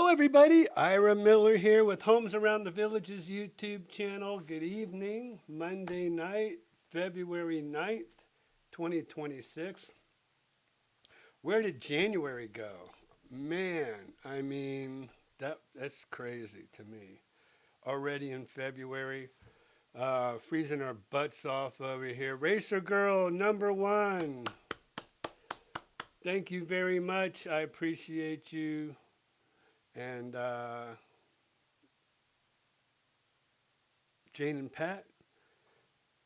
Hello, everybody. Ira Miller here with Homes Around the Villages YouTube channel. Good evening. Monday night, February 9th, 2026. Where did January go? Man, I mean, that's crazy to me. Already in February, freezing our butts off over here. Racer Girl number one. Thank you very much. I appreciate you. And Jane and Pat,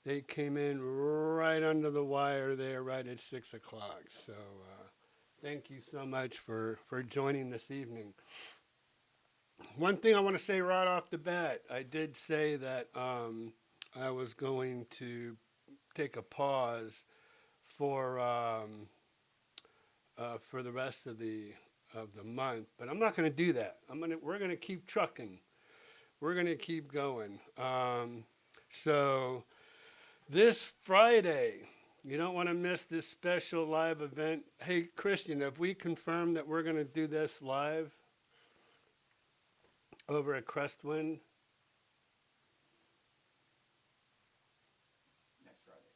they came in right under the wire there, right at 6 o'clock. So thank you so much for joining this evening. One thing I want to say right off the bat, I did say that I was going to take a pause for the rest of the month, but I'm not going to do that. We're going to keep trucking. We're going to keep going. So this Friday, you don't want to miss this special live event. Hey, Christian, have we confirmed that we're going to do this live over at Crestwind? Next Friday.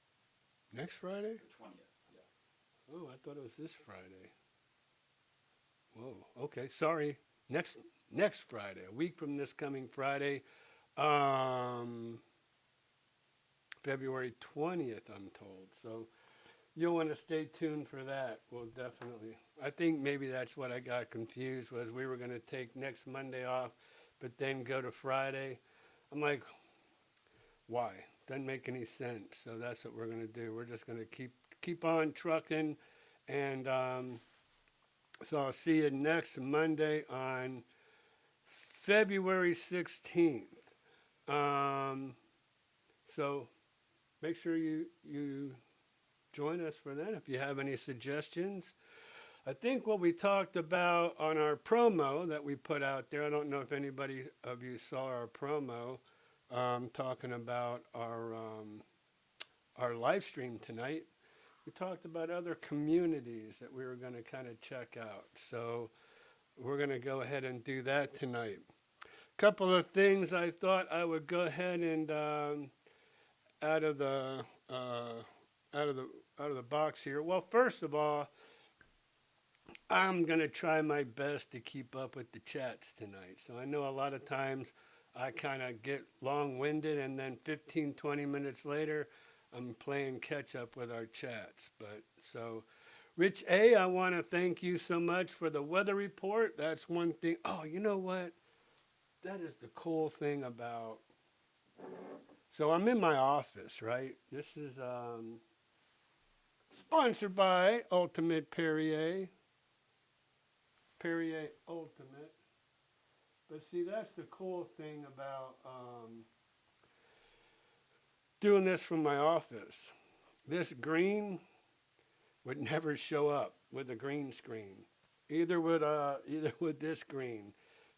Next Friday? The 20th, yeah. Oh, I thought it was this Friday. Whoa, okay, sorry. Next Friday, a week from this coming Friday, February 20th, I'm told. So you'll want to stay tuned for that. Well, definitely. I think maybe that's what I got confused was we were going to take next Monday off, but then go to Friday. I'm like, why? Doesn't make any sense. So that's what we're going to do. We're just going to keep on trucking, and so I'll see you next Monday on February 16th. So make sure you join us for that if you have any suggestions. I think what we talked about on our promo that we put out there, I don't know if anybody of you saw our promo talking about our live stream tonight. We talked about other communities that we were going to kind of check out. So we're going to go ahead and do that tonight. Couple of things I thought I would go ahead and out of the box here. Well, first of all, I'm going to try my best to keep up with the chats tonight. So I know a lot of times I kind of get long-winded, and then 15, 20 minutes later, I'm playing catch up with our chats. But so, Rich A, I want to thank you so much for the weather report. That's one thing. Oh, you know what? That is the cool thing about. So I'm in my office, right? This is sponsored by Ultimate Perrier. Perrier Ultimate. But see, that's the cool thing about doing this from my office. This green would never show up with a green screen. Either with this green.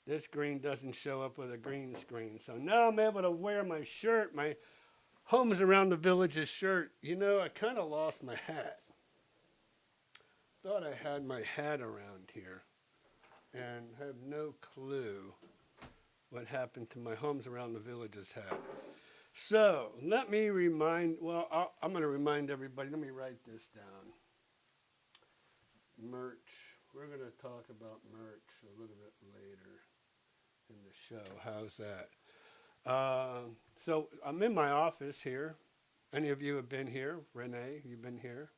This green doesn't show up with a green screen. So now I'm able to wear my shirt, my Homes Around the Villages shirt. You know, I kind of lost my hat. Thought I had my hat around here and have no clue what happened to my Homes Around the Villages hat. So let me I'm going to remind everybody. Let me write this down. Merch. We're going to talk about merch a little bit later in the show. How's that? So I'm in my office here. Any of you have been here? Renee, you've been here.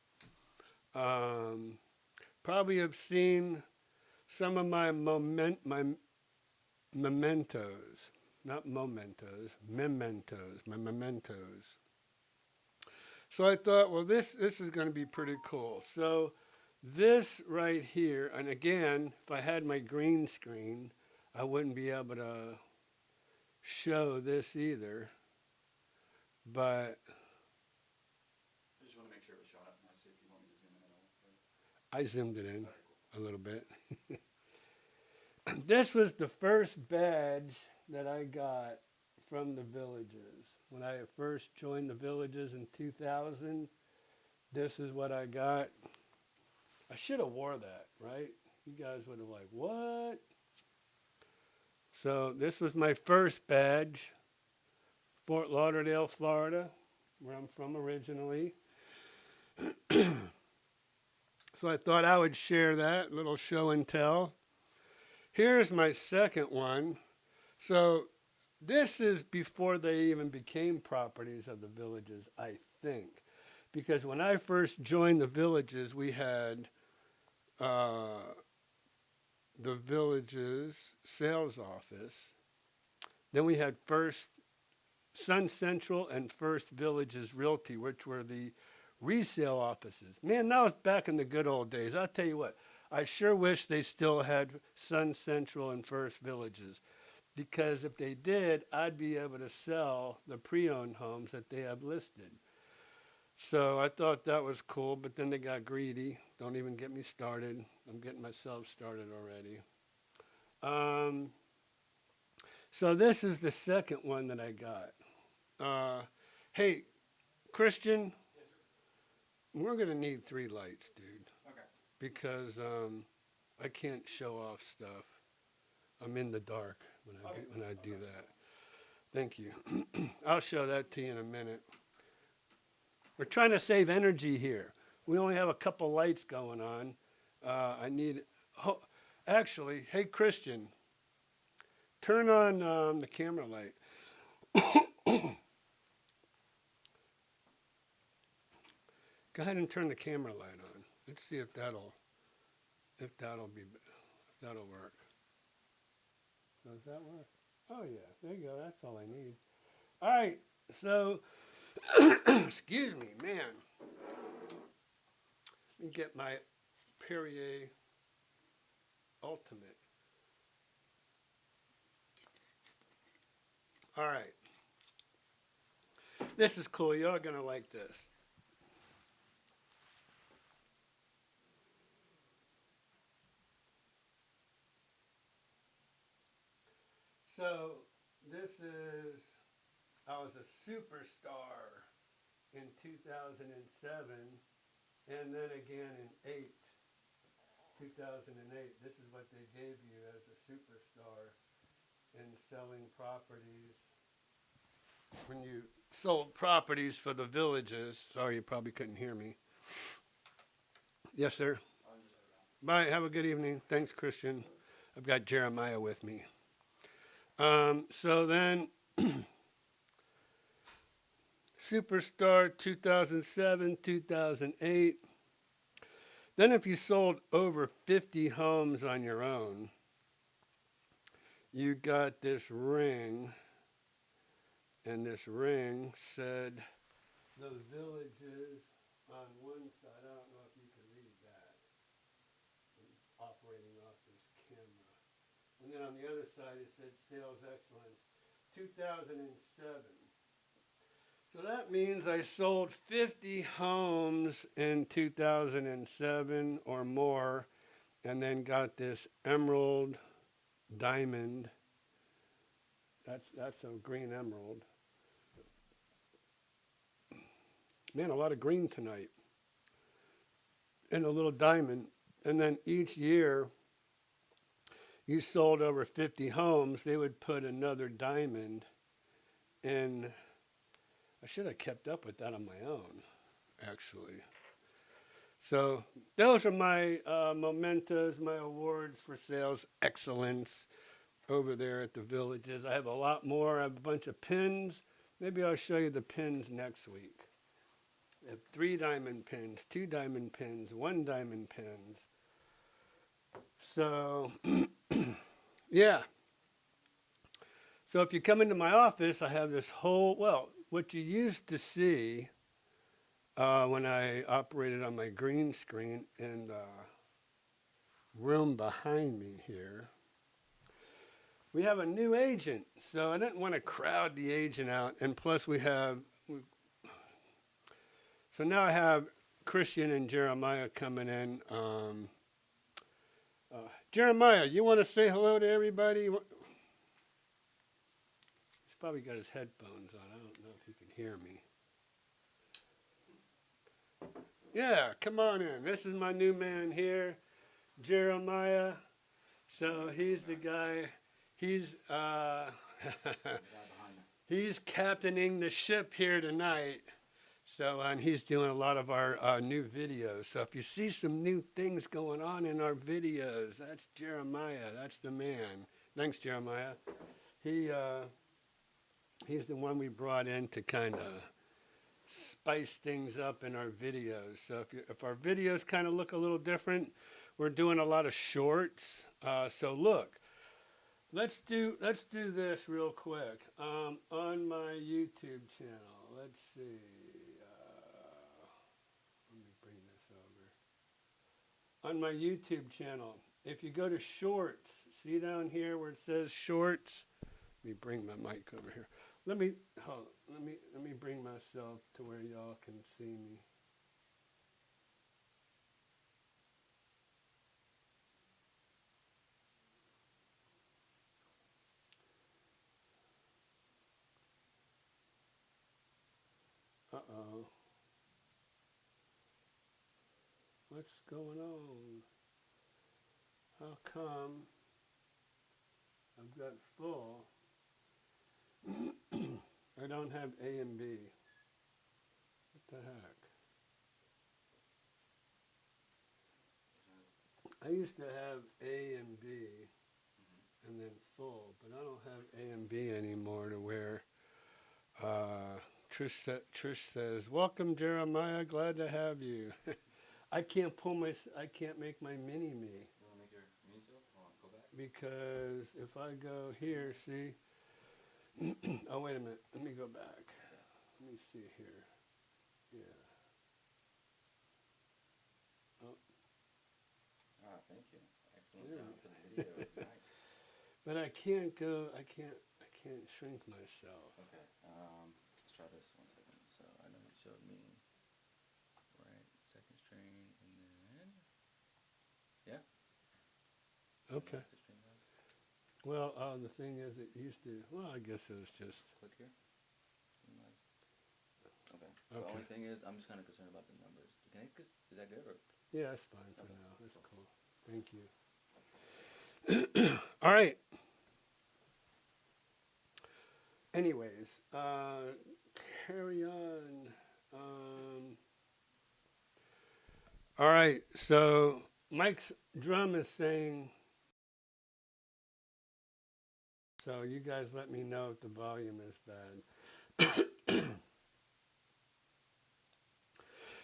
Probably have seen some of my mementos. Not mementos, my mementos. So I thought, well, this is going to be pretty cool. So this right here, and again, if I had my green screen, I wouldn't be able to show this either. But I just want to make sure it was showing up nice. If you want me to zoom in at all. I zoomed it in Okay, a cool. little bit. This was the first badge that I got from the Villages. When I first joined the Villages in 2000, this is what I got. I should have wore that, right? You guys would have like, what? So this was my first badge, Fort Lauderdale, Florida, where I'm from originally. So I thought I would share that little show and tell. Here's my second one. So this is before they even became properties of the villages, I think. Because when I first joined the villages, we had the village's sales office. Then we had First Sun Central and First Villages Realty, which were the resale offices. Man, that was back in the good old days. I'll tell you what, I sure wish they still had Sun Central and First Villages, because if they did, I'd be able to sell the pre-owned homes that they have listed. So I thought that was cool, but then they got greedy. Don't even get me started. I'm getting myself started already. So this is the second one that I got. Hey, Christian, we're going to need 3 lights, dude. Okay. Because I can't show off stuff. I'm in the dark when I do that. Thank you. I'll show that to you in a minute. We're trying to save energy here. We only have a couple lights going on. I need, actually, hey Christian, turn on the camera light. Go ahead and turn the camera light on. Let's see if that'll work. Does that work? Oh yeah, there you go. That's all I need. All right, so excuse me, man. Let me get my Perrier Ultimate. All right. This is cool. You're gonna like this. So this is, I was a superstar in 2007, and then again in 2008. This is what they gave you as a superstar in selling properties. When you sold properties for the villages, sorry you probably couldn't hear me. Yes, sir. Bye, have a good evening. Thanks, Christian. I've got Jeremiah with me. So then, Superstar 2007, 2008. Then if you sold over 50 homes on your own, you got this ring, and this ring said the villages on one side. I don't know if you can read that. I'm operating off this camera. And then on the other side it said Sales Excellence 2007. So that means I sold 50 homes in 2007 or more, and then got this emerald diamond. That's a green emerald. Man, a lot of green tonight. And a little diamond. And then each year you sold over 50 homes, they would put another diamond in. I should have kept up with that on my own, actually. So those are my mementos, my awards for sales excellence over there at the villages. I have a lot more. I have a bunch of pins. Maybe I'll show you the pins next week. I have 3 diamond pins, 2 diamond pins, 1 diamond pins. So, yeah. So if you come into my office, I have this whole, well, what you used to see when I operated on my green screen in the room behind me here. We have a new agent, so I didn't want to crowd the agent out. And plus so now I have Christian and Jeremiah coming in. Jeremiah, you want to say hello to everybody? He's probably got his headphones on. I don't know if he can hear me. Yeah, come on in. This is my new man here, Jeremiah. So he's the guy. He's The guy behind me. he's captaining the ship here tonight. So, and he's doing a lot of our new videos. So, if you see some new things going on in our videos, that's Jeremiah. That's the man. Thanks, Jeremiah. He he's the one we brought in to kind of spice things up in our videos. So, if our videos kind of look a little different, we're doing a lot of shorts. So, look. Let's do this real quick on my YouTube channel. Let's see. Let me bring this over. On my YouTube channel, if you go to Shorts, see down here where it says Shorts. Let me bring my mic over here. Let me bring myself to where y'all can see me. Uh-oh. What's going on? How come I've got full? I don't have A and B. What the heck? I used to have A and B and then full, but I don't have A and B anymore to where Trish says, "Welcome, Jeremiah. Glad to have you." I can't make my mini me. You want to make your mini self? Hold on, go back. Because if I go here, see, oh, wait a minute, let me go back. Let me see here. Yeah. Oh. Ah, thank you. Excellent job for the video. Nice. But I can't shrink myself. Okay, let's try this 1 second. So I know you showed me, right, second string, and then, yeah. Okay. The string up. Well, the thing is, it used to, well, I guess it was just, Click here. Okay. The only thing is, I'm just kind of concerned about the numbers. Is that good or? yeah, that's fine for now. That's cool. Thank you. All right. Anyways, carry on. All right, so Mike's drum is saying, so you guys let me know if the volume is bad.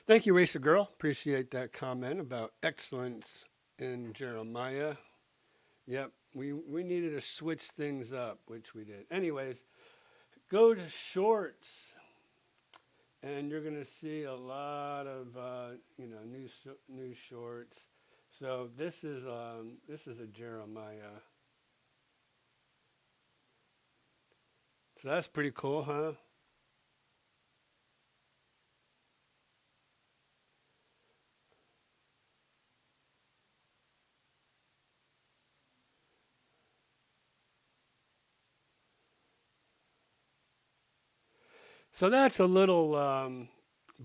Thank you, Racer Girl. Appreciate that comment about excellence in Jeremiah. Yep, we needed to switch things up, which we did. Anyways, go to Shorts, and you're going to see a lot of new shorts. So this is a Jeremiah. So that's pretty cool, huh? So that's a little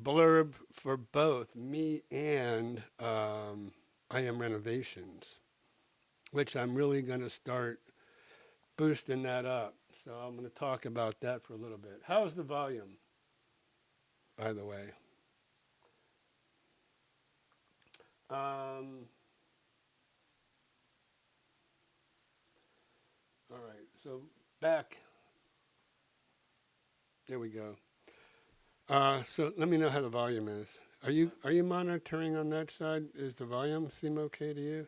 blurb for both me and IM Renovations, which I'm really going to start boosting that up. So I'm going to talk about that for a little bit. How's the volume, by the way? All right, so back. There we go. So let me know how the volume is. Are you monitoring on that side? Is the volume seem okay to you?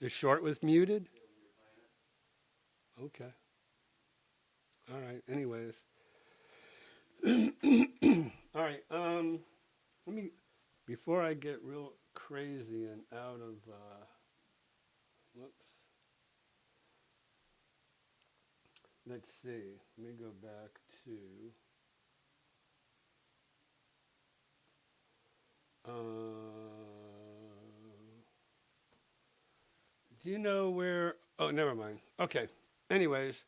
The short was muted? Okay. All right. Anyways. All right. Let me, before I get real crazy and out of, whoops. Let's see. Let me go back to. Do you know where? Oh, never mind. Okay. Anyways,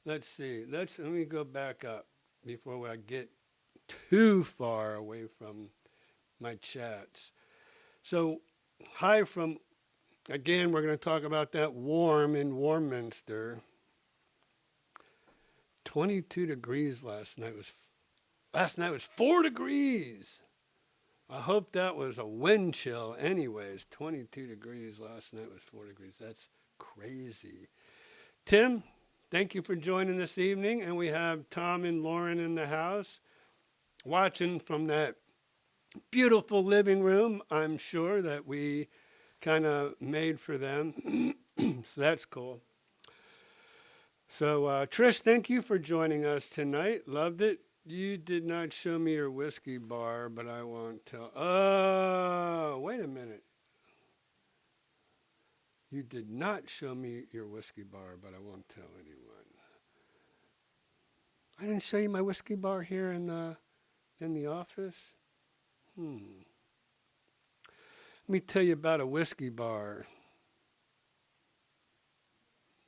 let's see. Let me go back up before I get too far away from my chats. So, hi from Again, we're going to talk about that warm in Warminster. 22 degrees last night. Last night was 4 degrees. I hope that was a wind chill. Anyways, 22 degrees last night was 4 degrees. That's crazy. Tim, thank you for joining this evening. And we have Tom and Lauren in the house watching from that beautiful living room, I'm sure, that we kind of made for them. So that's cool. So, Trish, thank you for joining us tonight. Loved it. You did not show me your whiskey bar, but I won't tell. Oh, wait a minute. You did not show me your whiskey bar, but I won't tell anyone. I didn't show you my whiskey bar here in the office. Let me tell you about a whiskey bar,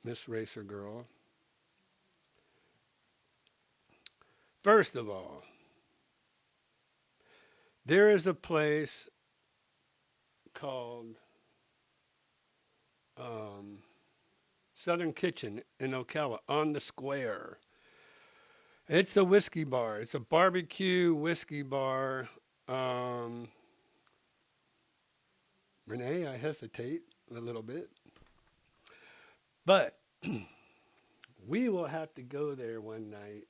Miss Racer Girl. First of all, there is a place called Southern Kitchen in Ocala on the square. It's a whiskey bar. It's a barbecue whiskey bar. Renee, I hesitate a little bit. But we will have to go there one night.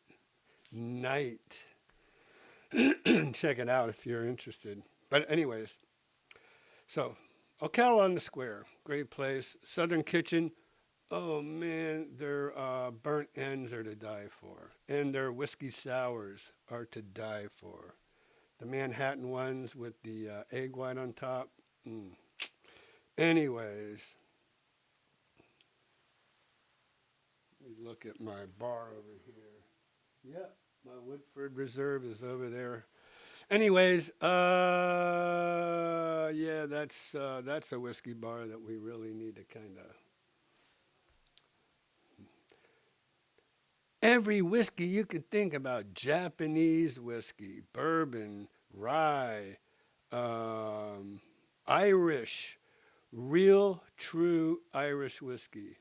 Check it out if you're interested. But anyways, so Ocala on the square, great place. Southern Kitchen, oh man, their burnt ends are to die for, and their whiskey sours are to die for. The Manhattan ones with the egg white on top. Anyways, let me look at my bar over here. Yep. My Woodford Reserve is over there. Anyways, yeah, that's a whiskey bar that we really need to kind of. Every whiskey you could think about: Japanese whiskey, bourbon, rye, Irish, real true Irish whiskey,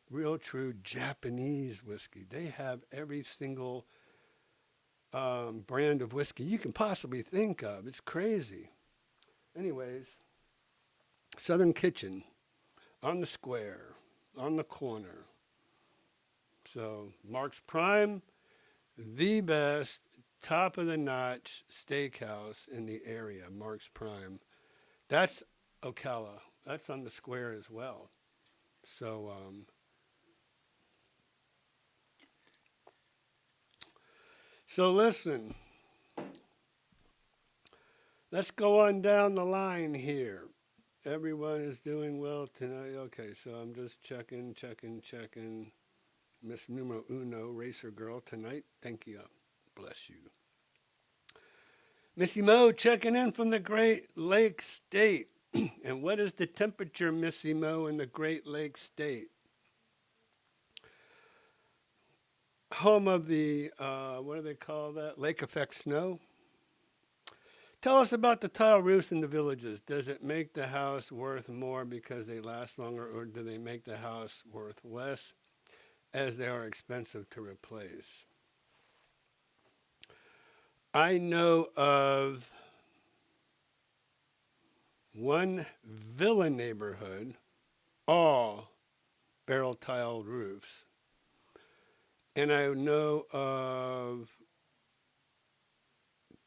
real true Japanese whiskey. They have every single brand of whiskey you can possibly think of. It's crazy. Anyways, Southern Kitchen on the square, on the corner. So Mark's Prime, the best, top of the notch steakhouse in the area, Mark's Prime. That's Ocala. That's on the square as well. So, listen, let's go on down the line here. Everyone is doing well tonight. Okay, so I'm just checking. Miss Numero Uno, Racer Girl, tonight. Thank you. Bless you. Missy Mo checking in from the Great Lakes State. And what is the temperature, Missy Mo, in the Great Lakes State? Home of the, what do they call that? Lake effect snow? Tell us about the tile roofs in the villages. Does it make the house worth more because they last longer, or do they make the house worth less as they are expensive to replace? I know of one villa neighborhood, all barrel tiled roofs. And I know of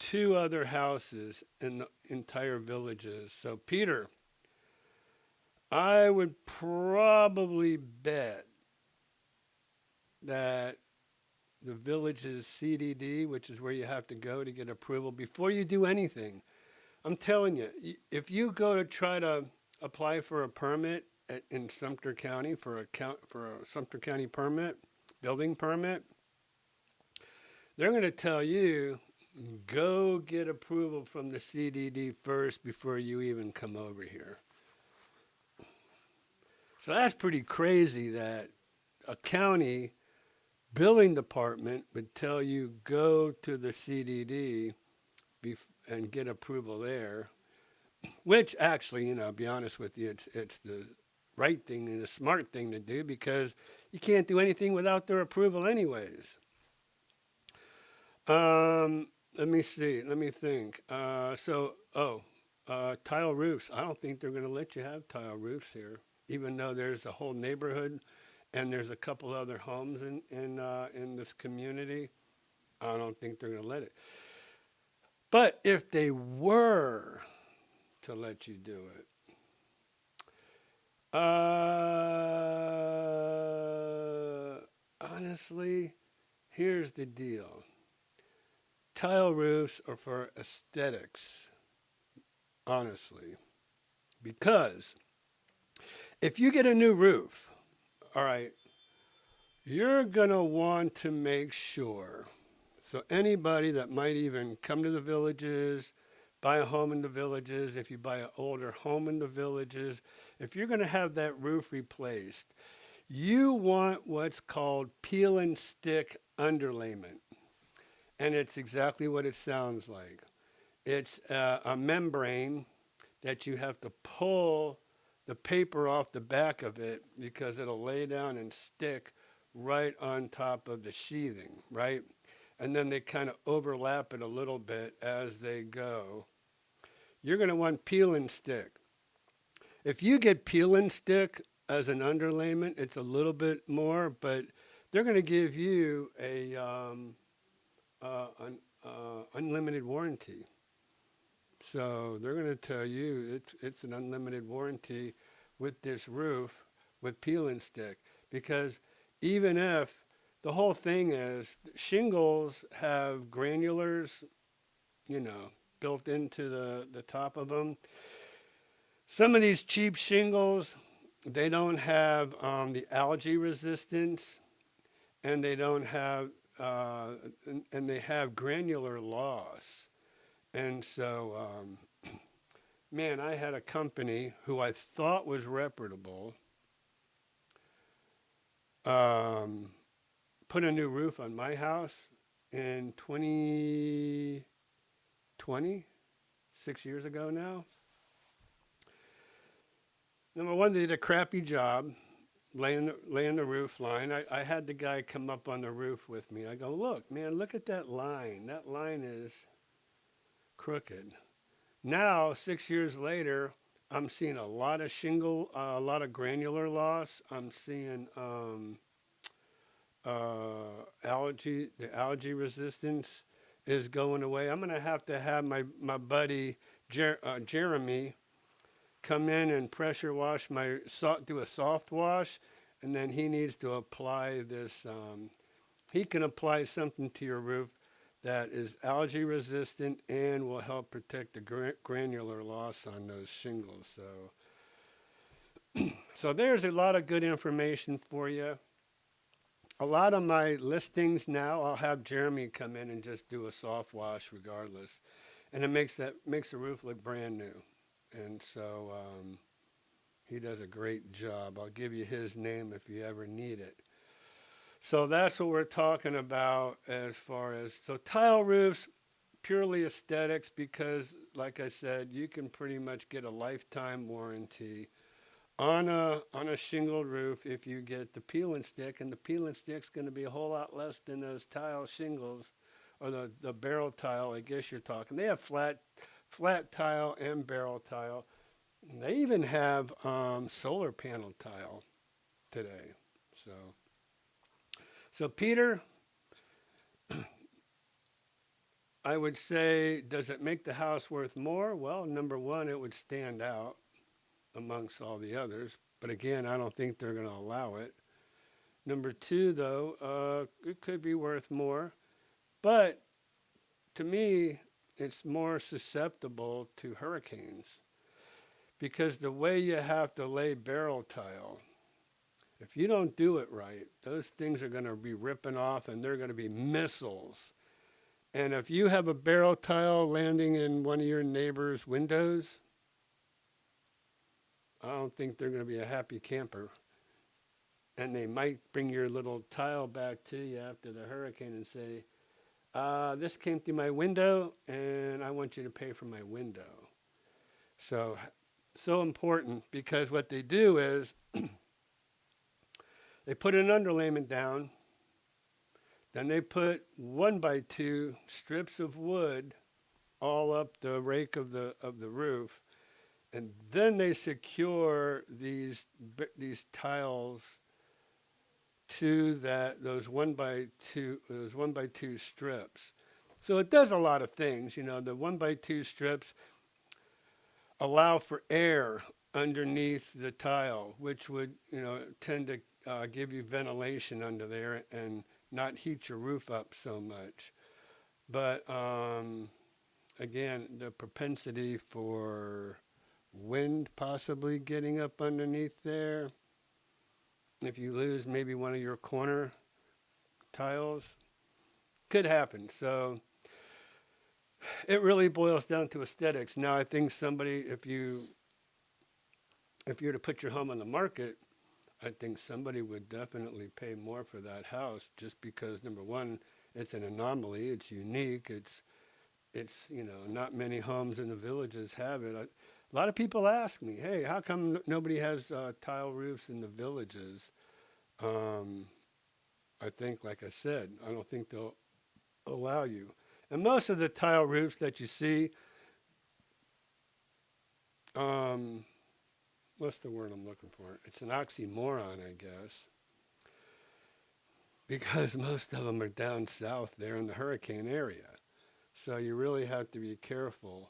2 other houses in the entire villages. So, Peter, I would probably bet that the village's CDD, which is where you have to go to get approval before you do anything. I'm telling you, if you go to try to apply for a permit in Sumter County for a Sumter County permit, building permit, they're going to tell you, go get approval from the CDD first before you even come over here. So that's pretty crazy that a county building department would tell you go to the CDD and get approval there. which actually, to be honest with you, it's the right thing and the smart thing to do because you can't do anything without their approval, anyways. Let me see. Let me think. Tile roofs. I don't think they're going to let you have tile roofs here, even though there's a whole neighborhood and there's a couple other homes in this community. I don't think they're going to let it. But if they were to let you do it, honestly, here's the deal. Tile roofs are for aesthetics, honestly. Because if you get a new roof, all right, you're going to want to make sure. So, anybody that might even come to the villages, buy a home in the villages, if you buy an older home in the villages, if you're going to have that roof replaced, you want what's called peel and stick underlayment. And it's exactly what it sounds like. It's a membrane that you have to pull the paper off the back of it because it'll lay down and stick right on top of the sheathing, right? And then they kind of overlap it a little bit as they go. You're going to want peel and stick. If you get peel and stick as an underlayment, it's a little bit more, but they're going to give you an unlimited warranty. So they're going to tell you it's an unlimited warranty with this roof with peel and stick because even if the whole thing is shingles have granulars, built into the top of them. Some of these cheap shingles, they don't have the algae resistance, and they don't have, and they have granular loss. And so, man, I had a company who I thought was reputable put a new roof on my house in 2020, 6 years ago now. Number one, they did a crappy job laying the roof line. I had the guy come up on the roof with me. I go, look, man, look at that line. That line is crooked. Now, 6 years later, I'm seeing a lot of shingle, a lot of granular loss. I'm seeing the algae resistance is going away. I'm going to have my buddy Jeremy come in and pressure wash do a soft wash, and then he needs to apply this. He can apply something to your roof that is algae resistant and will help protect the granular loss on those shingles. So there's a lot of good information for you. A lot of my listings now, I'll have Jeremy come in and just do a soft wash regardless, and it makes the roof look brand new. And so he does a great job. I'll give you his name if you ever need it. So that's what we're talking about as far as tile roofs, purely aesthetics because, like I said, you can pretty much get a lifetime warranty on a shingled roof if you get the peel and stick, and the peel and stick's going to be a whole lot less than those tile shingles or the barrel tile. I guess you're talking. They have flat tile and barrel tile. And they even have solar panel tile today. So Peter, I would say, does it make the house worth more? Well, number one, it would stand out amongst all the others. But again, I don't think they're going to allow it. Number two, though, it could be worth more. But to me, it's more susceptible to hurricanes because the way you have to lay barrel tile, if you don't do it right, those things are going to be ripping off and they're going to be missiles. And if you have a barrel tile landing in one of your neighbor's windows, I don't think they're going to be a happy camper. And they might bring your little tile back to you after the hurricane and say, this came through my window and I want you to pay for my window. So, so important because what they do is they put an underlayment down, then they put 1x2 strips of wood all up the rake of the roof, and then they secure these tiles to those 1x2 strips. So it does a lot of things. The 1x2 strips allow for air underneath the tile, which would tend to give you ventilation under there and not heat your roof up so much. But again, the propensity for wind possibly getting up underneath there. If you lose maybe one of your corner tiles, could happen. So it really boils down to aesthetics. Now, I think somebody, if you're to put your home on the market, I think somebody would definitely pay more for that house just because number one, it's an anomaly, it's unique, it's not many homes in the villages have it. A lot of people ask me, hey, how come nobody has tile roofs in the villages? I think, like I said, I don't think they'll allow you. And most of the tile roofs that you see, um, what's the word I'm looking for? It's an oxymoron, I guess, because most of them are down south there in the hurricane area. So you really have to be careful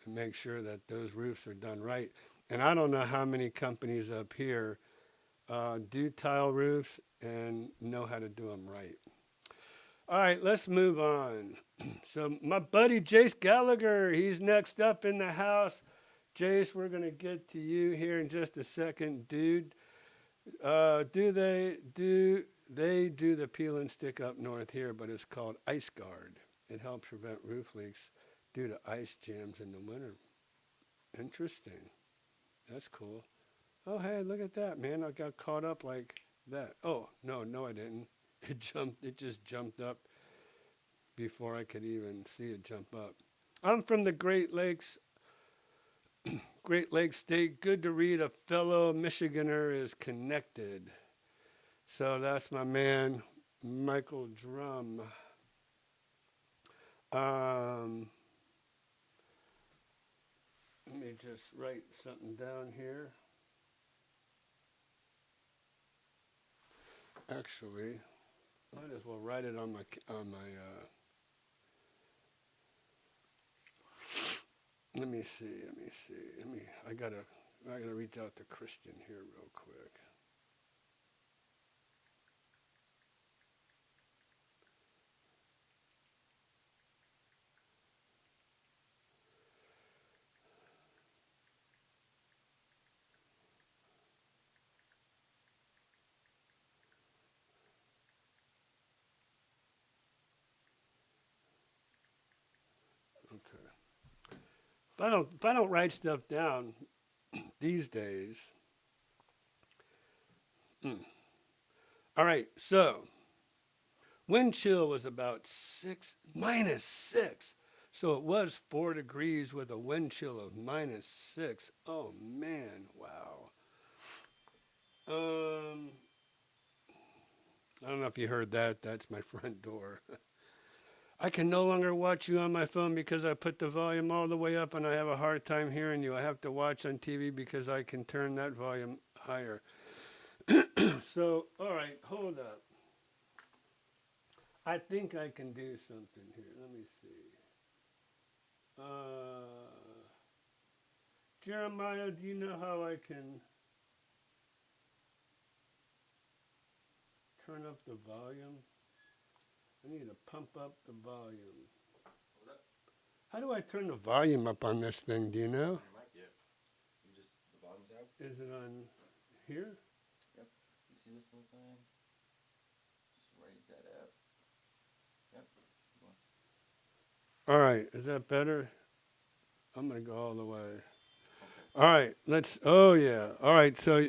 and make sure that those roofs are done right. And I don't know how many companies up here do tile roofs and know how to do them right. All right, let's move on. So my buddy Jace Gallagher, he's next up in the house. Jace, we're gonna get to you here in just a second, dude. They do the peel and stick up north here, but it's called Ice Guard. It helps prevent roof leaks due to ice jams in the winter. Interesting. That's cool. Oh, hey, look at that, man. I got caught up like that. Oh, no, I didn't. It just jumped up before I could even see it jump up. I'm from the Great Lakes State. Good to read a fellow Michiganer is connected. So that's my man, Michael Drum. Let me just write something down here. Actually, might as well write it on my let me see. I gotta reach out to Christian here real quick. Okay. If I don't write stuff down these days. All right, so wind chill was about -6. So it was 4 degrees with a wind chill of -6. Oh man, wow. I don't know if you heard that. That's my front door. I can no longer watch you on my phone because I put the volume all the way up and I have a hard time hearing you. I have to watch on TV because I can turn that volume higher. So, all right, hold up. I think I can do something here. Let me see. Jeremiah, do you know how I can turn up the volume? I need to pump up the volume. How do I turn the volume up on this thing? Do you know? The bottom tab. Is it on here? Yep. You see this little thing? Just raise that up. Yep. All right, is that better? I'm going to go all the way. All right, oh yeah. All right, so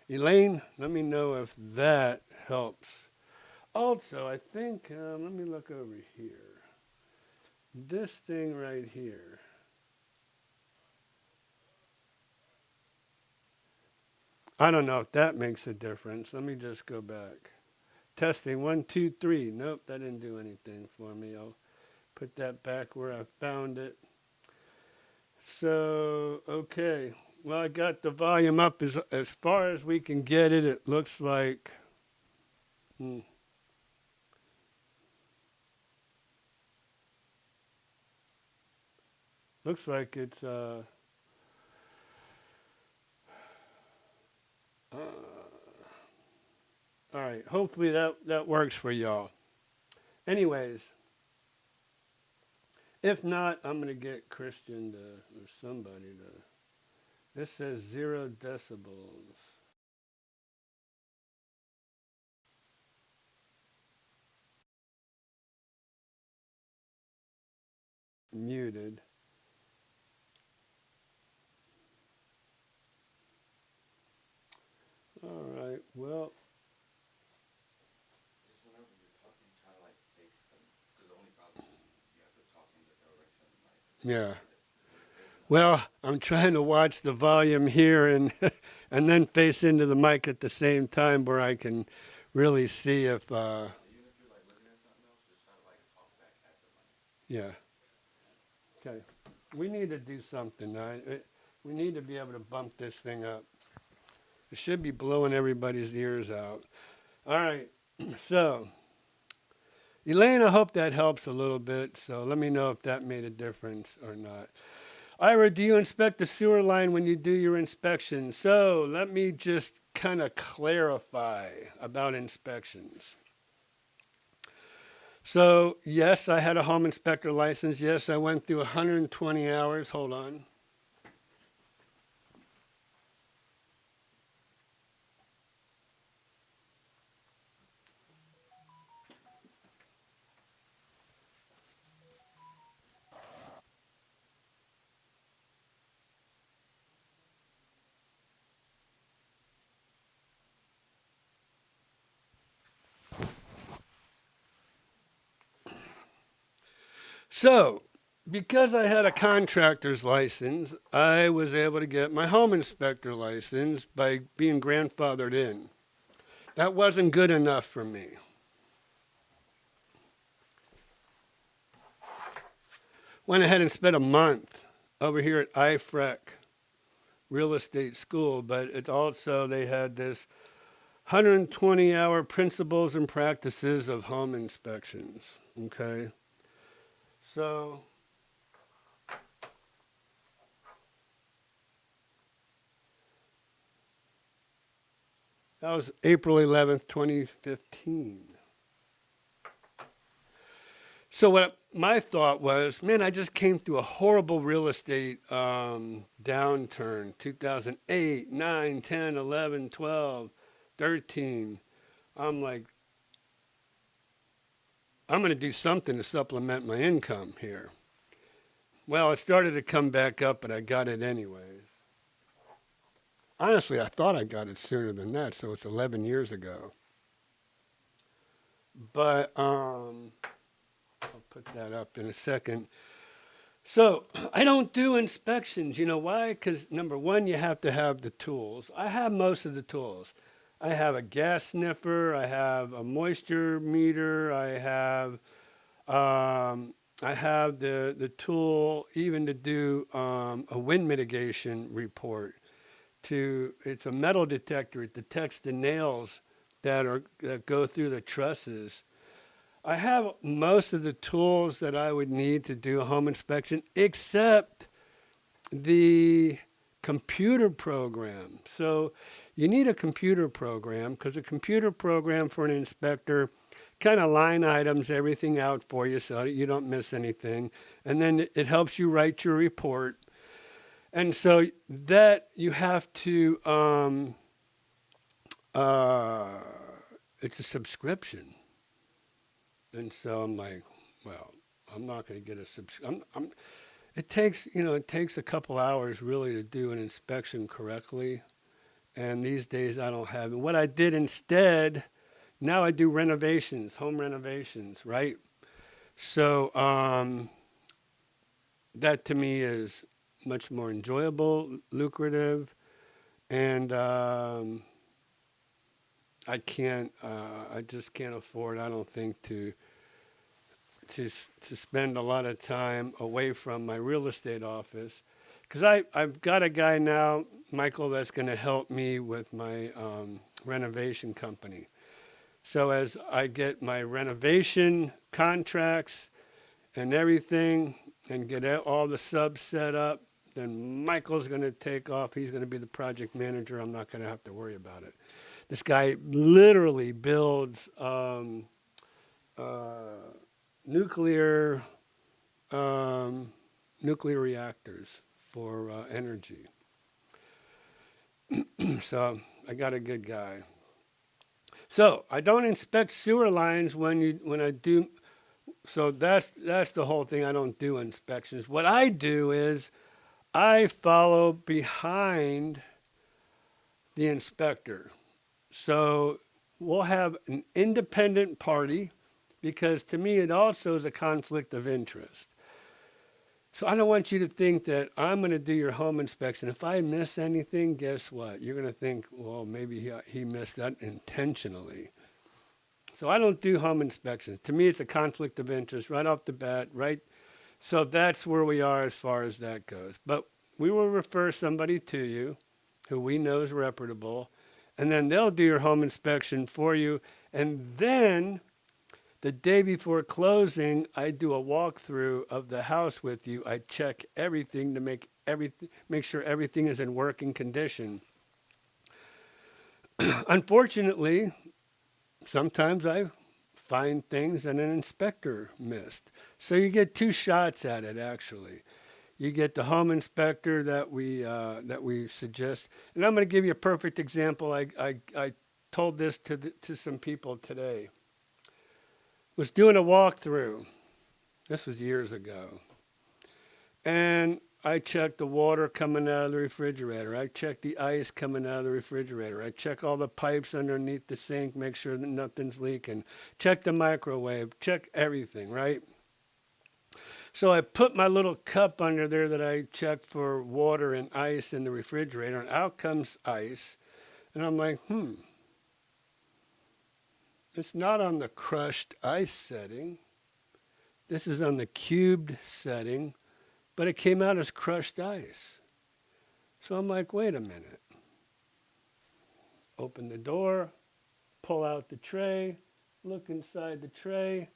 Elaine, let me know if that helps. Also, I think, let me look over here. This thing right here. I don't know if that makes a difference. Let me just go back. Testing 1, 2, 3. Nope, that didn't do anything for me. I'll put that back where I found it. So, okay. Well, I got the volume up as far as we can get it. It looks like. Hmm, looks like it's. Uh, all right. Hopefully that works for y'all. Anyways, if not, I'm gonna get Christian to or somebody to. This says 0 decibels. Muted. All right. Well, Just whenever you're talking, try to like face them. Because the only problem is you have to talk in the direction like yeah. when you're facing the mic. Well, I'm trying to watch the volume here and and then face into the mic at the same time where I can really see if So even if you're like looking at something else, just try to like talk back at the mic. yeah. Okay. We need to do something. We need to be able to bump this thing up. It should be blowing everybody's ears out. All right. So, Elaine, I hope that helps a little bit. So let me know if that made a difference or not. Ira, do you inspect the sewer line when you do your inspection? So let me just kind of clarify about inspections. So, yes, I had a home inspector license. Yes, I went through 120 hours. Hold on. So, because I had a contractor's license, I was able to get my home inspector license by being grandfathered in. That wasn't good enough for me. Went ahead and spent a month over here at IFREC Real Estate School, but it also, they had this 120-hour principles and practices of home inspections. Okay, so that was April 11th, 2015. So what my thought was, man, I just came through a horrible real estate downturn, 2008, 9, 10, 11, 12, 13. I'm like, I'm going to do something to supplement my income here. Well, it started to come back up, but I got it anyways. Honestly, I thought I got it sooner than that, so it's 11 years ago. But I'll put that up in a second. So I don't do inspections. You know why? Because number one, you have to have the tools. I have most of the tools. I have a gas sniffer. I have a moisture meter. I have the tool even to do a wind mitigation report. It's a metal detector. It detects the nails that go through the trusses. I have most of the tools that I would need to do a home inspection, except the computer program. So you need a computer program because a computer program for an inspector kind of line items everything out for you so that you don't miss anything. And then it helps you write your report. And so that you have to, it's a subscription. And so I'm like, well, I'm not going to get a subscription. It takes, it takes a couple hours really to do an inspection correctly. And these days I don't have it. What I did instead, now I do renovations, home renovations, right? So that to me is much more enjoyable, lucrative, And I just can't afford, I don't think, to spend a lot of time away from my real estate office. Because I've got a guy now, Michael, that's going to help me with my renovation company. So as I get my renovation contracts and everything and get all the subs set up, then Michael's going to take off. He's going to be the project manager. I'm not going to have to worry about it. This guy literally builds nuclear nuclear reactors for energy. So I got a good guy. So I don't inspect sewer lines when I do. So that's the whole thing. I don't do inspections. What I do is I follow behind the inspector. So we'll have an independent party because to me it also is a conflict of interest. So I don't want you to think that I'm going to do your home inspection. If I miss anything, guess what? You're going to think, well, maybe he missed that intentionally. So I don't do home inspections. To me, it's a conflict of interest right off the bat, right? So that's where we are as far as that goes. But we will refer somebody to you who we know is reputable, and then they'll do your home inspection for you. And then the day before closing, I do a walkthrough of the house with you. I check everything to make sure everything is in working condition. Unfortunately, sometimes I find things that an inspector missed. So you get two shots at it, actually. You get the home inspector that we suggest, and I'm going to give you a perfect example. I told this to some people today. Was doing a walkthrough. This was years ago, and I checked the water coming out of the refrigerator. I checked the ice coming out of the refrigerator. I check all the pipes underneath the sink, make sure that nothing's leaking. Check the microwave. Check everything, right? So I put my little cup under there that I checked for water and ice in the refrigerator, and out comes ice. And I'm like, it's not on the crushed ice setting. This is on the cubed setting, but it came out as crushed ice. So I'm like, wait a minute. Open the door, pull out the tray, look inside the tray.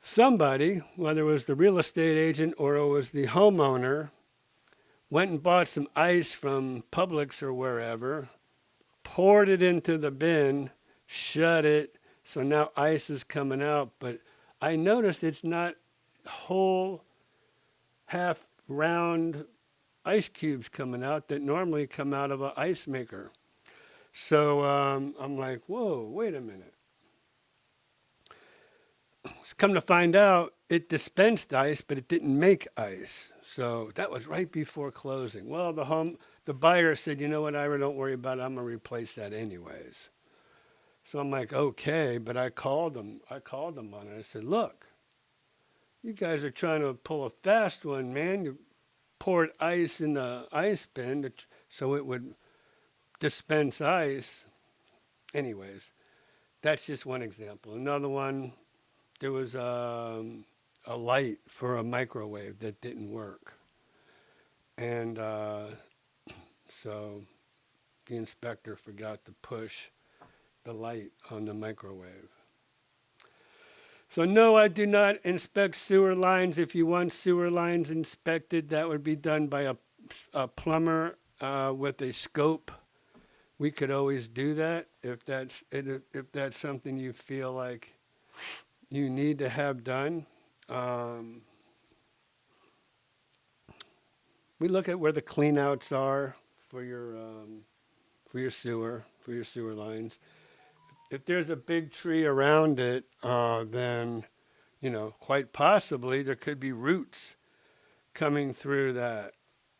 Somebody, whether it was the real estate agent or it was the homeowner, went and bought some ice from Publix or wherever, poured it into the bin, shut it, so now ice is coming out. But I noticed it's not whole, half round ice cubes coming out that normally come out of an ice maker. So I'm like, whoa, wait a minute. Come to find out, it dispensed ice, but it didn't make ice. So that was right before closing. Well, the buyer said, you know what, Ira, don't worry about it. I'm going to replace that anyways. So I'm like, okay, but I called them on it. I said, look, you guys are trying to pull a fast one, man. You poured ice in the ice bin so it would dispense ice. Anyways, that's just one example. Another one, there was a light for a microwave that didn't work. And so the inspector forgot to push the light on the microwave. So no, I do not inspect sewer lines. If you want sewer lines inspected, that would be done by a plumber with a scope. We could always do that if that's something you feel like you need to have done. We look at where the cleanouts are for your sewer lines. If there's a big tree around it, then quite possibly there could be roots coming through that.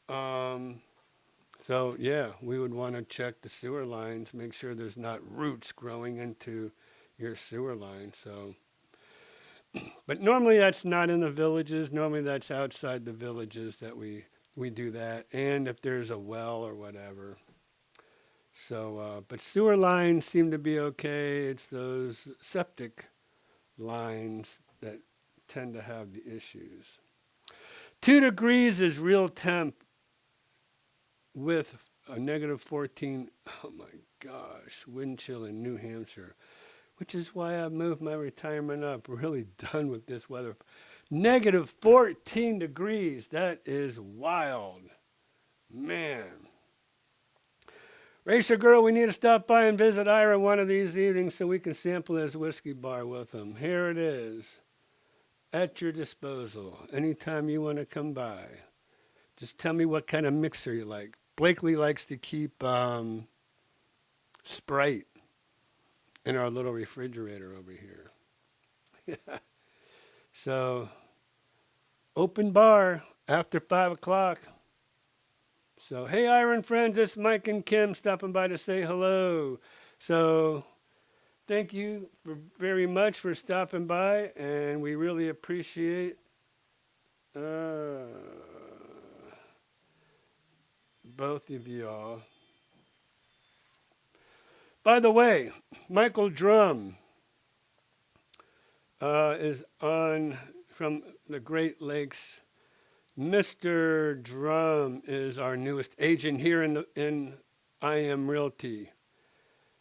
So yeah, we would want to check the sewer lines, make sure there's not roots growing into your sewer line. So, but normally that's not in the villages. Normally that's outside the villages that we we do that. And if there's a well or whatever. So, but sewer lines seem to be okay. It's those septic lines that tend to have the issues. 2 degrees is real temp with a negative 14. Oh my gosh, wind chill in New Hampshire, which is why I moved my retirement up. Really done with this weather. Negative 14 degrees. That is wild. Man. Racer Girl, we need to stop by and visit Ira one of these evenings so we can sample his whiskey bar with him. Here it is, at your disposal, anytime you want to come by. Just tell me what kind of mixer you like. Blakely likes to keep Sprite in our little refrigerator over here. So, open bar after 5 o'clock. So, hey, Iron friends, it's Mike and Kim stopping by to say hello. So, thank you very much for stopping by, and we really appreciate both of y'all. By the way, Michael Drum is on from the Great Lakes. Mr. Drum is our newest agent here in IM Realty.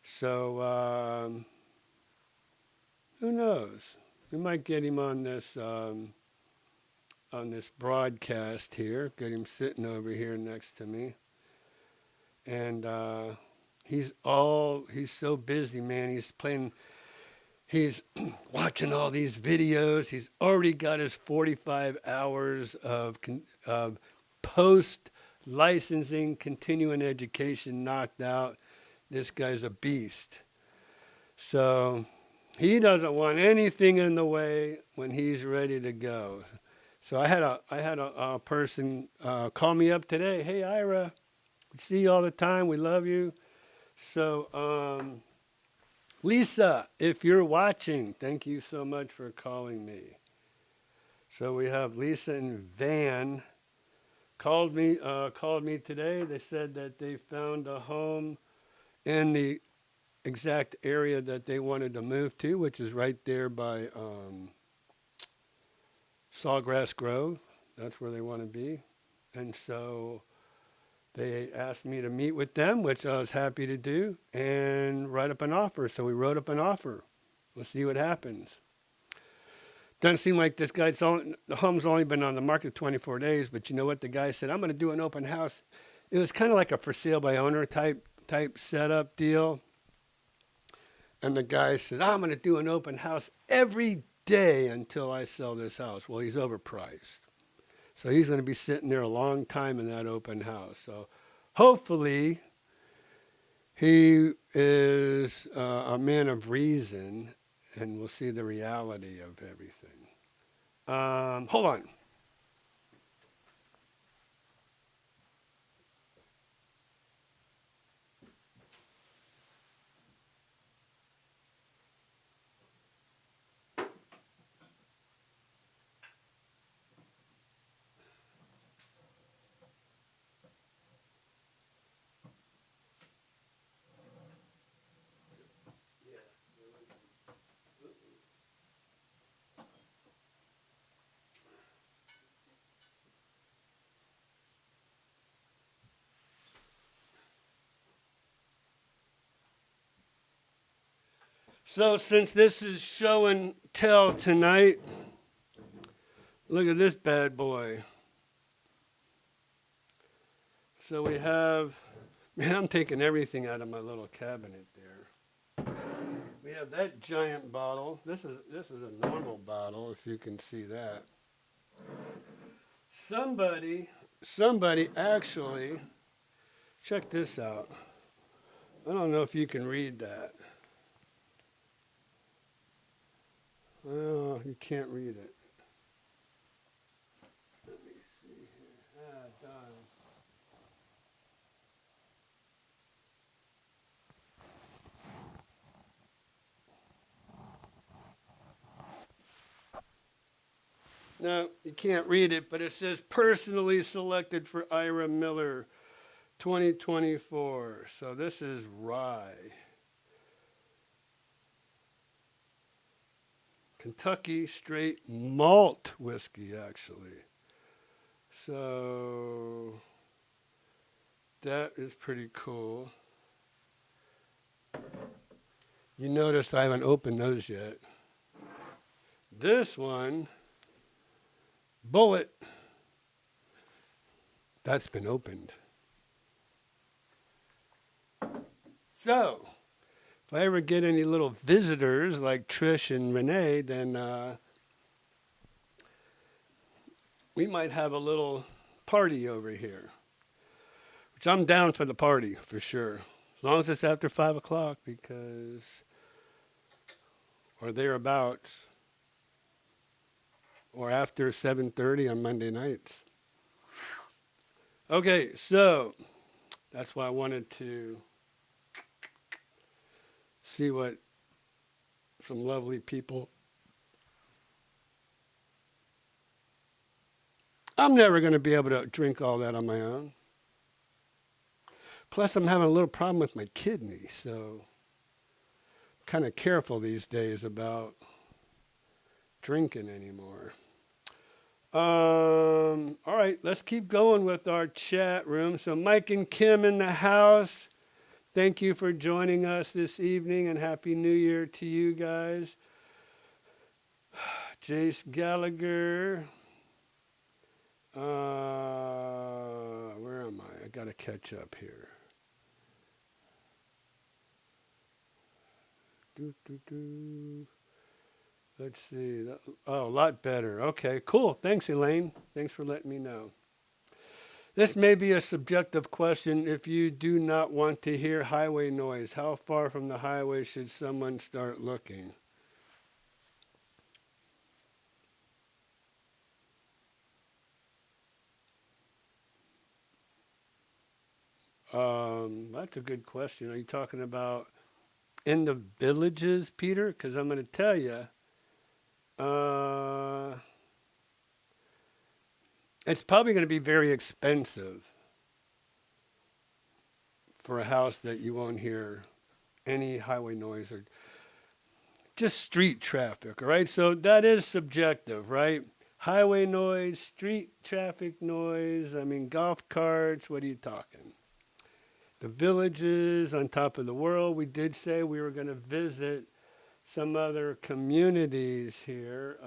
So who knows? We might get him on this broadcast here. Get him sitting over here next to me. And he's so busy, man. He's watching all these videos. He's already got his 45 hours of post-licensing continuing education knocked out. This guy's a beast. So he doesn't want anything in the way when he's ready to go. So I had a person call me up today. Hey, Ira, we see you all the time. We love you. So Lisa, if you're watching, thank you so much for calling me. So we have Lisa and Van called me today. They said that they found a home in the exact area that they wanted to move to, which is right there by Sawgrass Grove. That's where they want to be. And so they asked me to meet with them, which I was happy to do, and write up an offer. So we wrote up an offer. We'll see what happens. Doesn't seem like this guy, the home's only been on the market 24 days, but you know what? The guy said, I'm going to do an open house. It was kind of like a for sale by owner type setup deal. And the guy said, I'm going to do an open house every day until I sell this house. Well, he's overpriced. So he's going to be sitting there a long time in that open house. So hopefully he is a man of reason, and we'll see the reality of everything. Hold on. So since this is show and tell tonight, look at this bad boy. So we have, man, I'm taking everything out of my little cabinet there. We have that giant bottle. This is a normal bottle, if you can see that. Somebody actually, check this out. I don't know if you can read that. Oh, you can't read it. Let me see here. Darn. No, you can't read it, but it says personally selected for Ira Miller 2024. So this is rye. Kentucky straight malt whiskey, actually. So that is pretty cool. You notice I haven't opened those yet. This one, Bullet, that's been opened. So, if I ever get any little visitors like Trish and Renee, then we might have a little party over here. Which I'm down for the party, for sure. As long as it's after 5 o'clock, because, or thereabouts, or after 7:30 on Monday nights. Okay, so that's why I wanted to see what some lovely people. I'm never going to be able to drink all that on my own. Plus, I'm having a little problem with my kidney, so I'm kind of careful these days about drinking anymore. All right, let's keep going with our chat room. So Mike and Kim in the house. Thank you for joining us this evening, and Happy New Year to you guys. Jace Gallagher. Where am I? I got to catch up here. Let's see. Oh, a lot better. Okay, cool. Thanks, Elaine. Thanks for letting me know. This may be a subjective question. If you do not want to hear highway noise, how far from the highway should someone start looking? That's a good question. Are you talking about in the villages, Peter? Because I'm going to tell you, it's probably going to be very expensive for a house that you won't hear any highway noise or just street traffic, all right? So that is subjective, right? Highway noise, street traffic noise, I mean, golf carts, what are you talking? The villages on top of the world, we did say we were going to visit some other communities here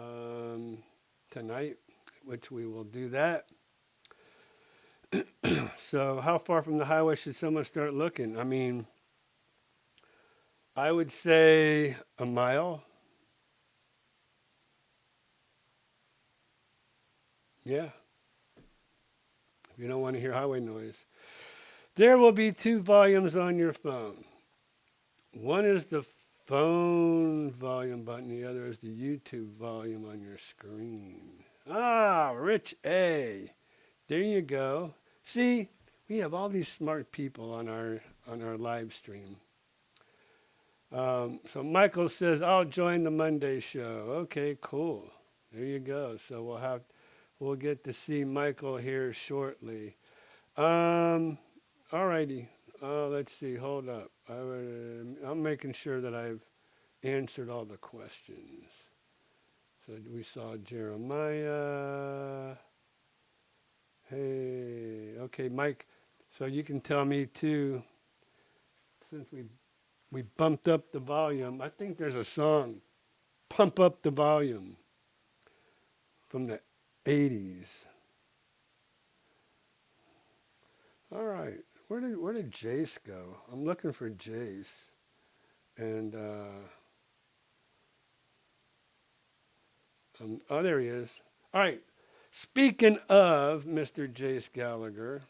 tonight, which we will do that. So how far from the highway should someone start looking? I mean, I would say a mile. Yeah, if you don't want to hear highway noise. There will be 2 volumes on your phone. One is the phone volume button, the other is the YouTube volume on your screen. Ah, Rich A. There you go. See, we have all these smart people on our live stream. So Michael says, I'll join the Monday show. Okay, cool. There you go. So we'll get to see Michael here shortly. All righty. Let's see. Hold up. I'm making sure that I've answered all the questions. So we saw Jeremiah. Hey, okay, Mike. So you can tell me too, since we bumped up the volume. I think there's a song, "Pump Up the Volume," from the '80s. All right, where did Jace go? I'm looking for Jace, and oh, there he is. All right. Speaking of Mr. Jace Gallagher,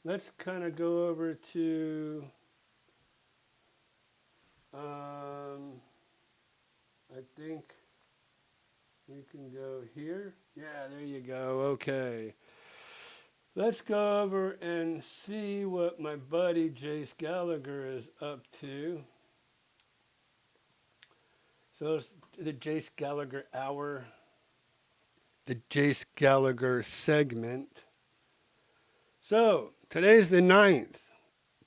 let's kind of go over to, I think we can go here. Yeah, there you go. Okay. Let's go over and see what my buddy Jace Gallagher is up to. So it's the Jace Gallagher Hour. the Jace Gallagher segment. So, today's the 9th.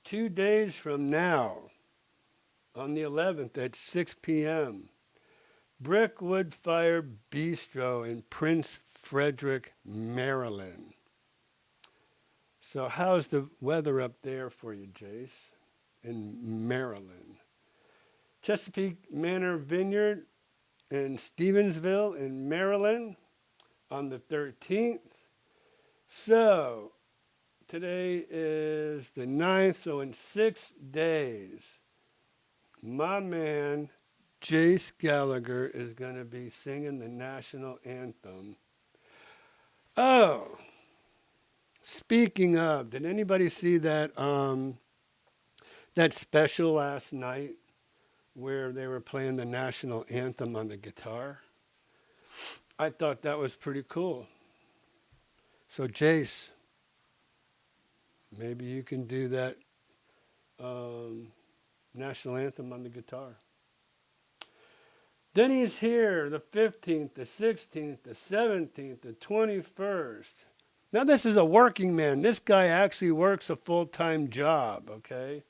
2 days from now, on the 11th at 6 p.m., Brickwood Fire Bistro in Prince Frederick, Maryland. So how's the weather up there for you, Jace, in Maryland? Chesapeake Manor Vineyard in Stevensville in Maryland on the 13th. So today is the 9th, so in 6 days, my man Jace Gallagher is going to be singing the national anthem. Oh, speaking of, did anybody see that that special last night where they were playing the national anthem on the guitar? I thought that was pretty cool. So Jace, maybe you can do that national anthem on the guitar. Then he's here the 15th, the 16th, the 17th, the 21st. Now this is a working man. This guy actually works a full-time job, okay?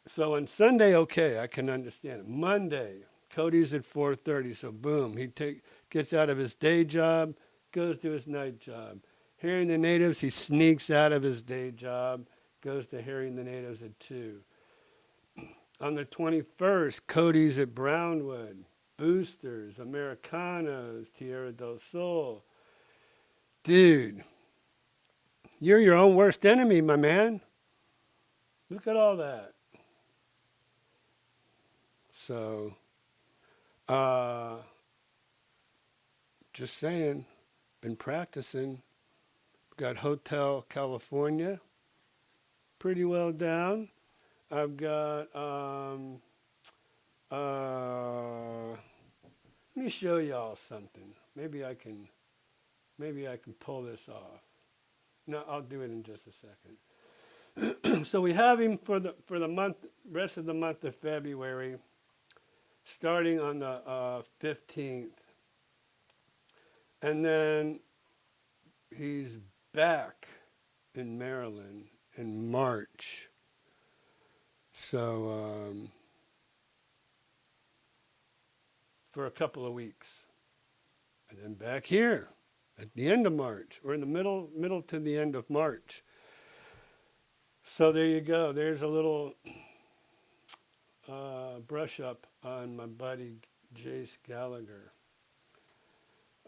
So on Sunday, okay, I can understand it. Monday, Cody's at 4:30, so boom, he gets out of his day job, goes to his night job. Hearing the Natives, he sneaks out of his day job, goes to Hearing the Natives at 2. On the 21st, Cody's at Brownwood, Boosters, Americanos, Tierra del Sol. Dude, you're your own worst enemy, my man. Look at all that. So, just saying, been practicing. Got Hotel California pretty well down. I've got, let me show y'all something. Maybe I can pull this off. No, I'll do it in just a second. So we have him for the month, rest of the month of February, starting on the 15th. And then he's back in Maryland in March. So for a couple of weeks. And then back here at the end of March. We're in the middle to the end of March. So there you go. There's a little brush up on my buddy Jace Gallagher.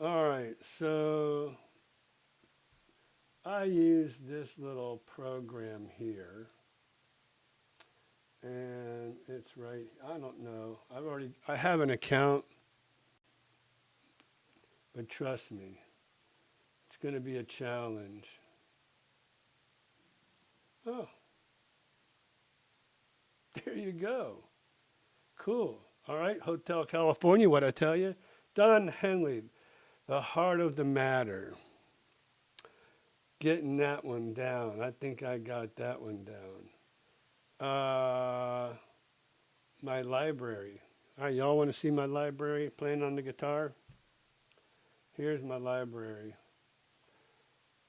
All right, so I use this little program here. And it's right, I don't know. I have an account. But trust me, it's going to be a challenge. Oh, there you go. Cool. All right, Hotel California, what'd I tell you? Don Henley, The Heart of the Matter. Getting that one down. I think I got that one down. My library. All right, y'all want to see my library playing on the guitar? Here's my library.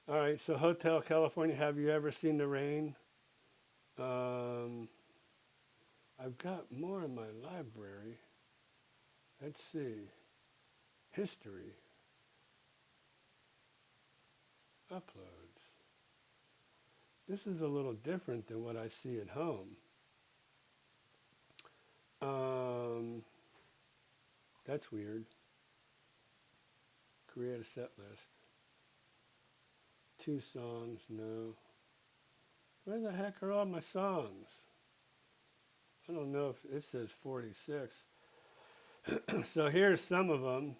All right, so Hotel California, have you ever seen the rain? I've got more in my library. Let's see. History. Uploads. This is a little different than what I see at home. That's weird. Create a set list. 2 songs, no. Where the heck are all my songs? I don't know if it says 46. So here's some of them.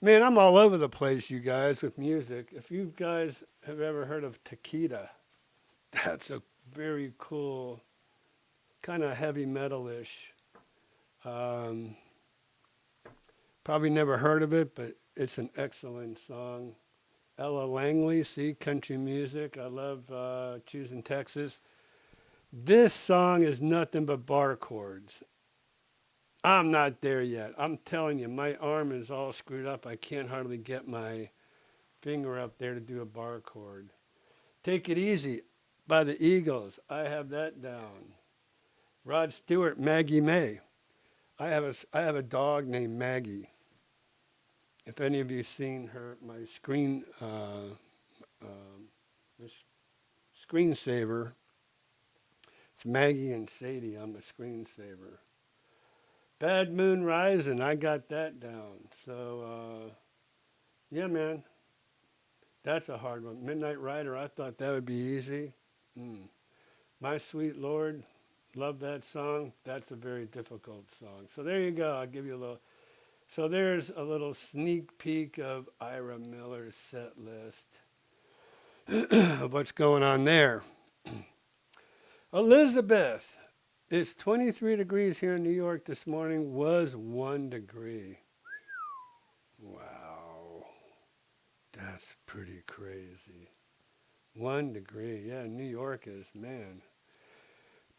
Man, I'm all over the place, you guys, with music. If you guys have ever heard of Takeda, that's a very cool, kind of heavy metal-ish. Probably never heard of it, but it's an excellent song. Ella Langley, see, country music. I love choosing Texas. This song is nothing but bar chords. I'm not there yet. I'm telling you, my arm is all screwed up. I can't hardly get my finger up there to do a bar chord. Take It Easy by the Eagles. I have that down. Rod Stewart, Maggie May. I have a dog named Maggie. If any of you seen her, my my screensaver, it's Maggie and Sadie. I'm a screensaver. Bad Moon Rising, I got that down. So, yeah, man, that's a hard one. Midnight Rider, I thought that would be easy. Mm. My Sweet Lord, love that song. That's a very difficult song. So there you go. I'll give you a little. So there's a little sneak peek of Ira Miller's set list of what's going on there. Elizabeth, it's 23 degrees here in New York this morning, was 1 degree. Wow, that's pretty crazy. 1 degree, yeah, New York is, man.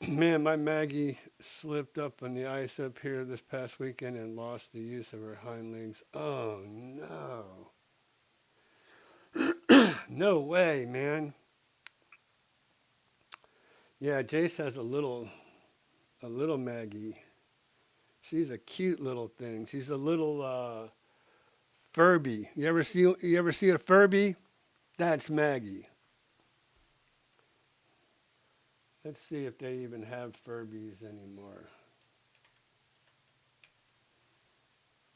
Man, my Maggie slipped up on the ice up here this past weekend and lost the use of her hind legs. Oh, no. No way, man. Yeah, Jace has a little Maggie. She's a cute little thing. She's a little Furby. You ever see a Furby? That's Maggie. Let's see if they even have Furbies anymore.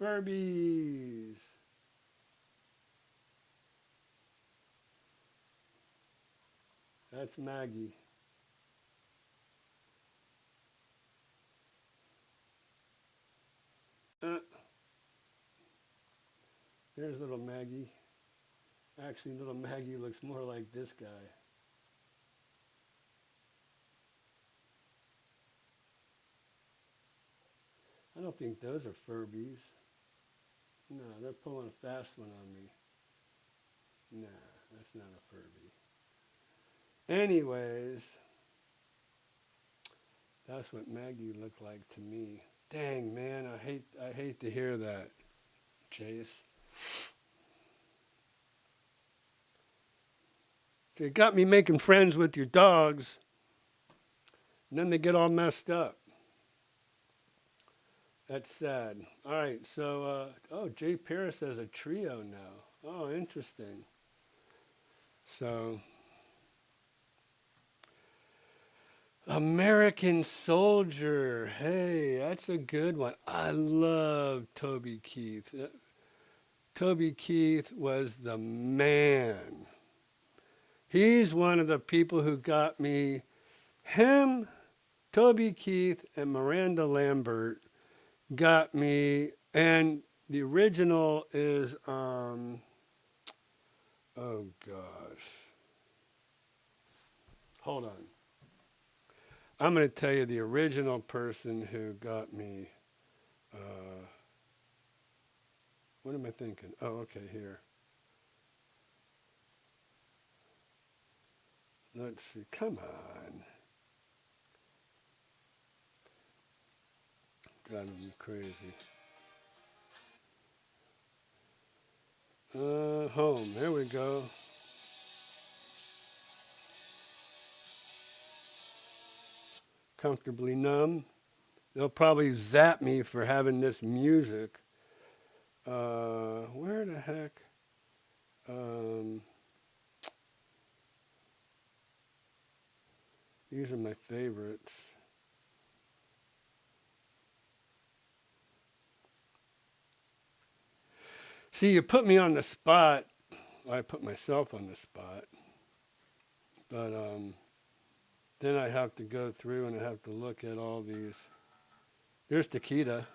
Furbies. That's Maggie. Uh, there's little Maggie. Actually, little Maggie looks more like this guy. I don't think those are Furbies. No, they're pulling a fast one on me. Nah, that's not a Furby. Anyways, that's what Maggie looked like to me. Dang, man, I hate to hear that, Chase. You got me making friends with your dogs, and then they get all messed up. That's sad. All right, so, oh, Jay Paris has a trio now. Oh, interesting. So, American Soldier. Hey, that's a good one. I love Toby Keith. Toby Keith was the man. He's one of the people who got me. Him, Toby Keith, and Miranda Lambert got me. And the original is, oh gosh. Hold on. I'm going to tell you the original person who got me. What am I thinking? Oh, okay, here. Let's see. Come on. Driving me crazy. Home. There we go. Comfortably numb. They'll probably zap me for having this music. Where the heck? These are my favorites. See, you put me on the spot. Well, I put myself on the spot. But then I have to go through and I have to look at all these. There's Takeda.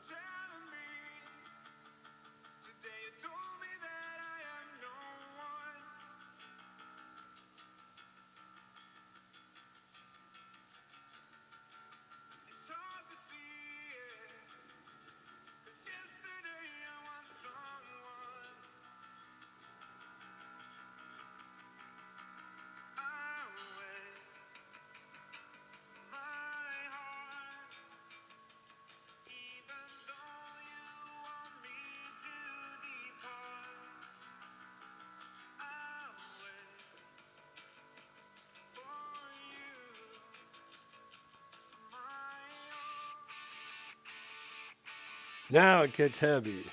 Now it gets heavy.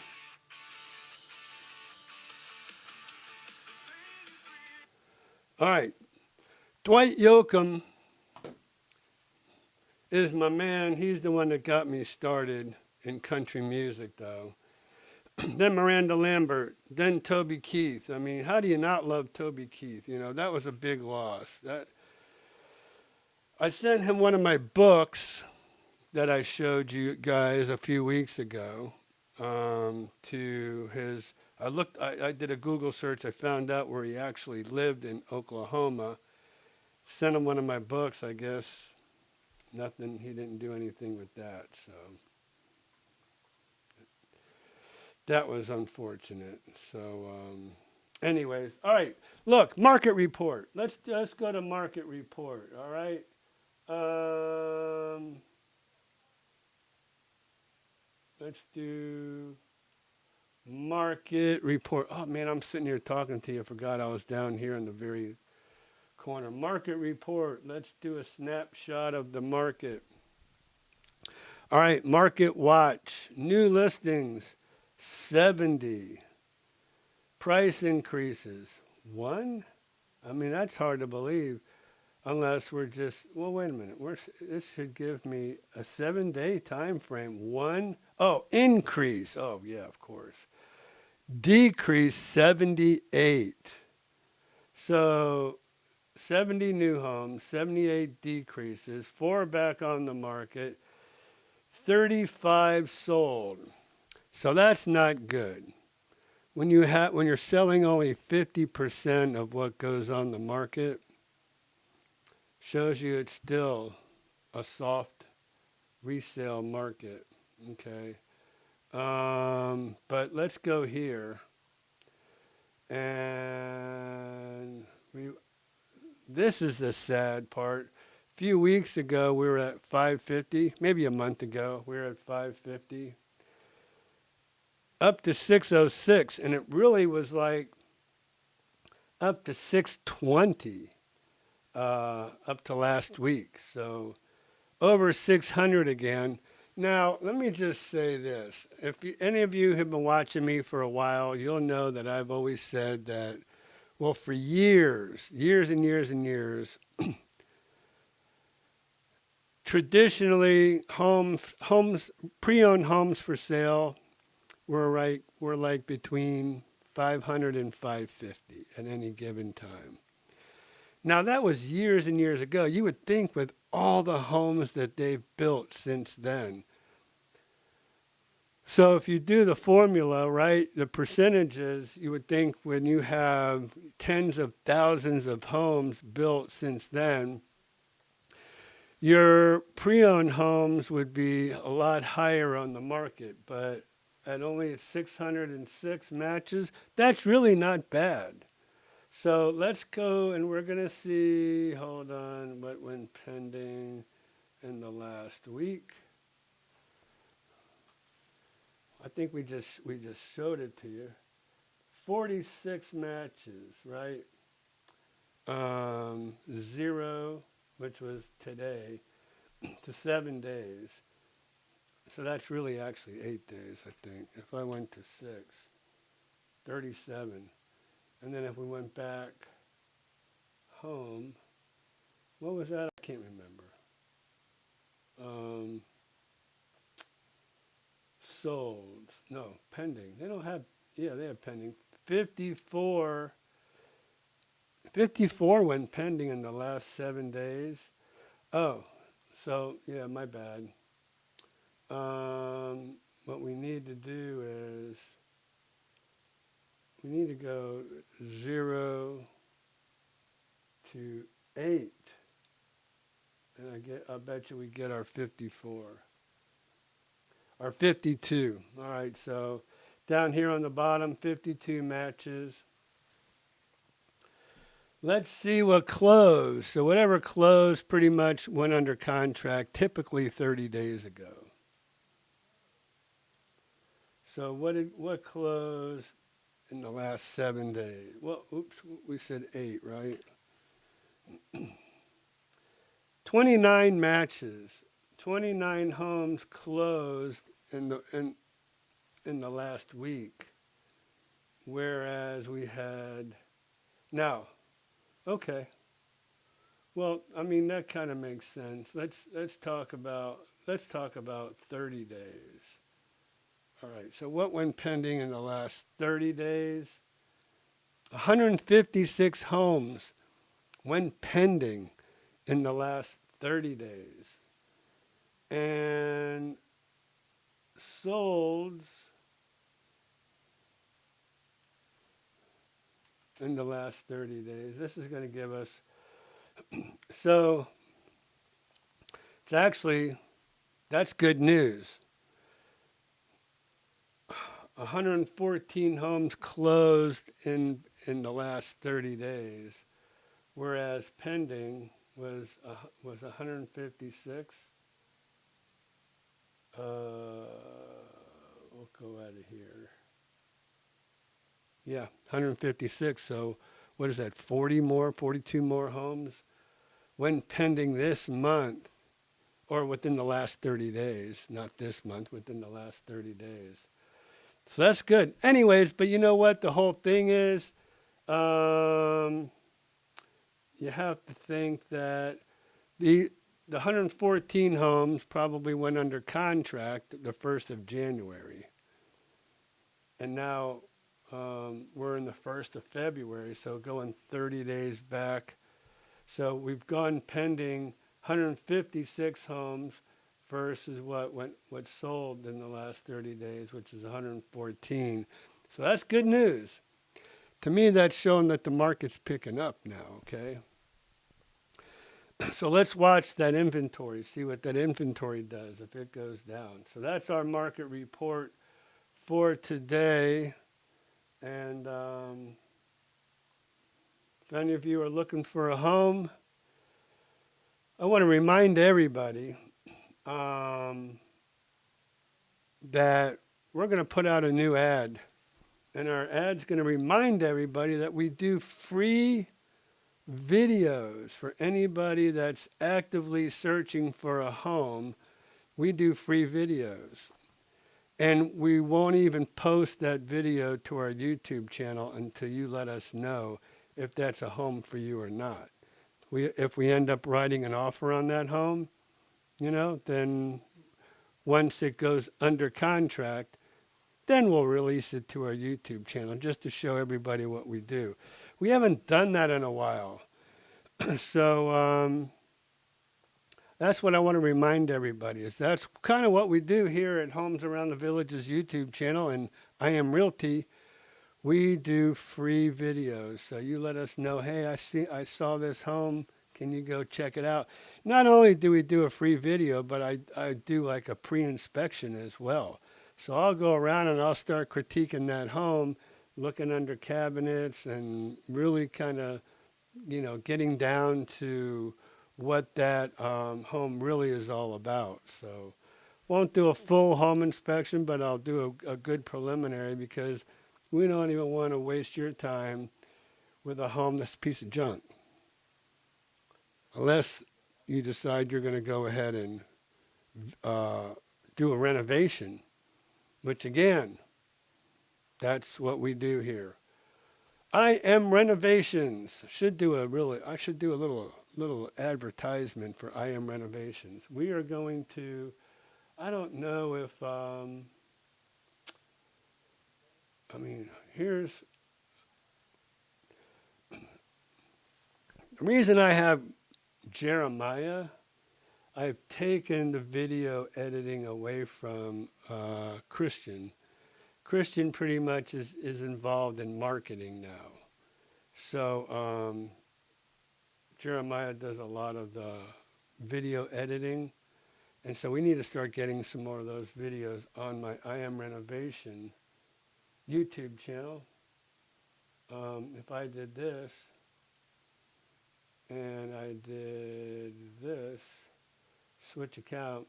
All right. Dwight Yoakam is my man. He's the one that got me started in country music, though. Then Miranda Lambert, then Toby Keith. I mean, how do you not love Toby Keith? You know, that was a big loss. That I sent him one of my books that I showed you guys a few weeks ago. To his, I did a Google search. I found out where he actually lived in Oklahoma. Sent him one of my books. I guess nothing. He didn't do anything with that. So that was unfortunate. So, anyways, all right. Look, market report. Let's go to market report. All right. Um, let's do market report. Oh man, I'm sitting here talking to you. I forgot I was down here in the very corner. Market report. Let's do a snapshot of the market. All right, market watch. New listings 70. Price increases 1. I mean, that's hard to believe unless we're just, well, wait a minute. This should give me a 7-day time frame. 1. Oh, increase. Oh, yeah, of course. Decrease 78. So 70 new homes, 78 decreases, 4 back on the market, 35 sold. So that's not good. When you're selling only 50% of what goes on the market, shows you it's still a soft resale market. Okay. But let's go here. And this is the sad part. A few weeks ago, we were at 550. Maybe a month ago, we were at 550. Up to 606. And it really was like up to 620 up to last week. So over 600 again. Now, let me just say this. If any of you have been watching me for a while, you'll know that I've always said that, well, for years and years and years, traditionally, pre-owned homes for sale were like between 500 and 550 at any given time. Now, that was years and years ago. You would think with all the homes that they've built since then. So if you do the formula, right, the percentages, you would think when you have tens of thousands of homes built since then, your pre-owned homes would be a lot higher on the market. But at only 606 matches, that's really not bad. So let's go and we're going to see, hold on, what went pending in the last week. I think we just showed it to you. 46 matches, right? 0, which was today, to 7 days. So that's really actually 8 days, I think. If I went to 6, 37. And then if we went back home, what was that? I can't remember. Sold. No, pending. They don't have, yeah, they have pending. 54 went pending in the last 7 days. Oh, so, yeah, my bad. What we need to do is we need to go 0 to 8. And I bet you we get our 54. Our 52. All right, so down here on the bottom, 52 matches. Let's see what closed. So whatever closed pretty much went under contract, typically 30 days ago. So what closed in the last 7 days? Well, oops, we said 8, right? 29 matches, 29 homes closed in in the last week, whereas we had, now, okay. Well, I mean, that kind of makes sense. Let's talk about 30 days. All right. So what went pending in the last 30 days? 156 homes went pending in the last 30 days. And sold in the last 30 days. This is going to give us, so it's actually, that's good news. 114 homes closed in the last 30 days, whereas pending was 156. We'll go out of here. Yeah, 156. So what is that? 42 more homes when pending this month, or within the last 30 days, not this month, within the last 30 days. So that's good. Anyways, but you know what? The whole thing is, you have to think that the 114 homes probably went under contract the 1st of January. And now we're in the 1st of February, so going 30 days back. So we've gone pending 156 homes versus what sold in the last 30 days, which is 114. So that's good news. To me, that's showing that the market's picking up now, okay? So let's watch that inventory, see what that inventory does if it goes down. So that's our market report for today. And if any of you are looking for a home, I want to remind everybody that we're going to put out a new ad. And our ad's going to remind everybody that we do free videos for anybody that's actively searching for a home. We do free videos. And we won't even post that video to our YouTube channel until you let us know if that's a home for you or not. If we end up writing an offer on that home, then once it goes under contract, then we'll release it to our YouTube channel just to show everybody what we do. We haven't done that in a while. So that's what I want to remind everybody is that's kind of what we do here at Homes Around the Village's YouTube channel and IM Realty. We do free videos. So you let us know, hey, I saw this home. Can you go check it out? Not only do we do a free video, but I do like a pre-inspection as well. So I'll go around and I'll start critiquing that home, looking under cabinets and really kind of, getting down to what that home really is all about. So won't do a full home inspection, but I'll do a good preliminary because we don't even want to waste your time with a home that's a piece of junk. Unless you decide you're going to go ahead and do a renovation, which again, that's what we do here. IM Renovations. I should do a little advertisement for IM Renovations. We are going to, I don't know if, here's, the reason I have Jeremiah, I've taken the video editing away from Christian. Christian pretty much is involved in marketing now. So Jeremiah does a lot of the video editing. And so we need to start getting some more of those videos on my IM Renovation YouTube channel. If I did this, and I did this, switch account.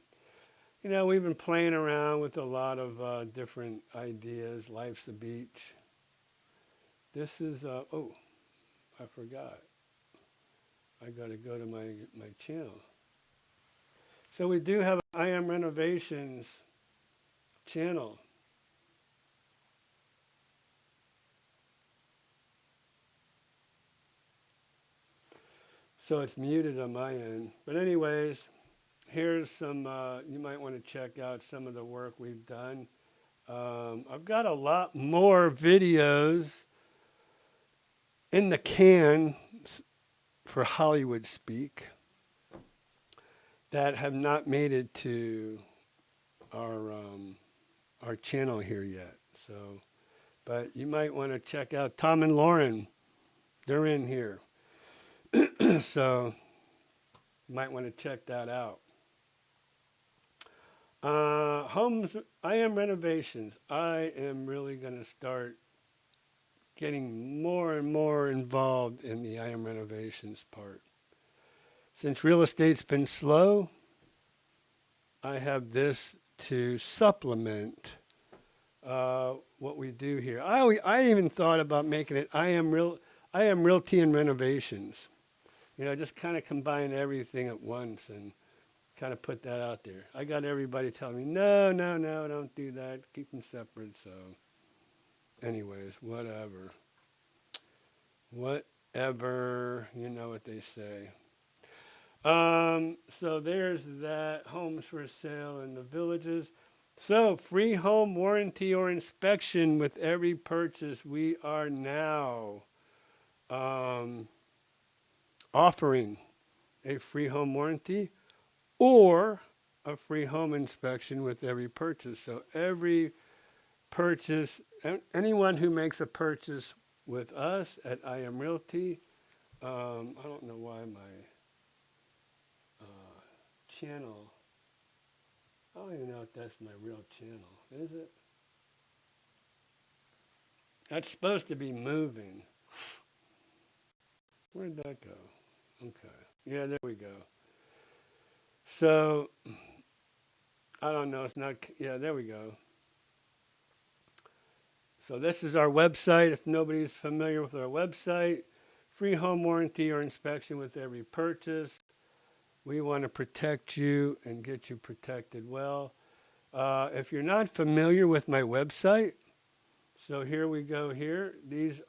We've been playing around with a lot of different ideas. Life's a beach. This is, oh, I forgot. I got to go to my channel. So we do have an IM Renovations channel. So it's muted on my end. But anyways, here's some, you might want to check out some of the work we've done. I've got a lot more videos in the can for Hollywood speak that have not made it to our channel here yet. So, but you might want to check out Tom and Lauren. They're in here. So you might want to check that out. Homes, IM renovations. I am really going to start getting more and more involved in the IM renovations part. Since real estate's been slow, I have this to supplement what we do here. I even thought about making it IM Realty and renovations. You know, just kind of combine everything at once and kind of put that out there. I got everybody telling me, no, don't do that. Keep them separate. So anyways, whatever. Whatever, you know what they say. So there's that, homes for sale in the villages. So free home warranty or inspection with every purchase. We are now offering a free home warranty or a free home inspection with every purchase. So every purchase, anyone who makes a purchase with us at IM Realty, I don't know why my channel, I don't even know if that's my real channel, is it? That's supposed to be moving. Where'd that go? Okay. Yeah, there we go. So, I don't know, it's not, yeah, there we go. So this is our website. If nobody's familiar with our website, free home warranty or inspection with every purchase. We want to protect you and get you protected well. If you're not familiar with my website, so here we go here. This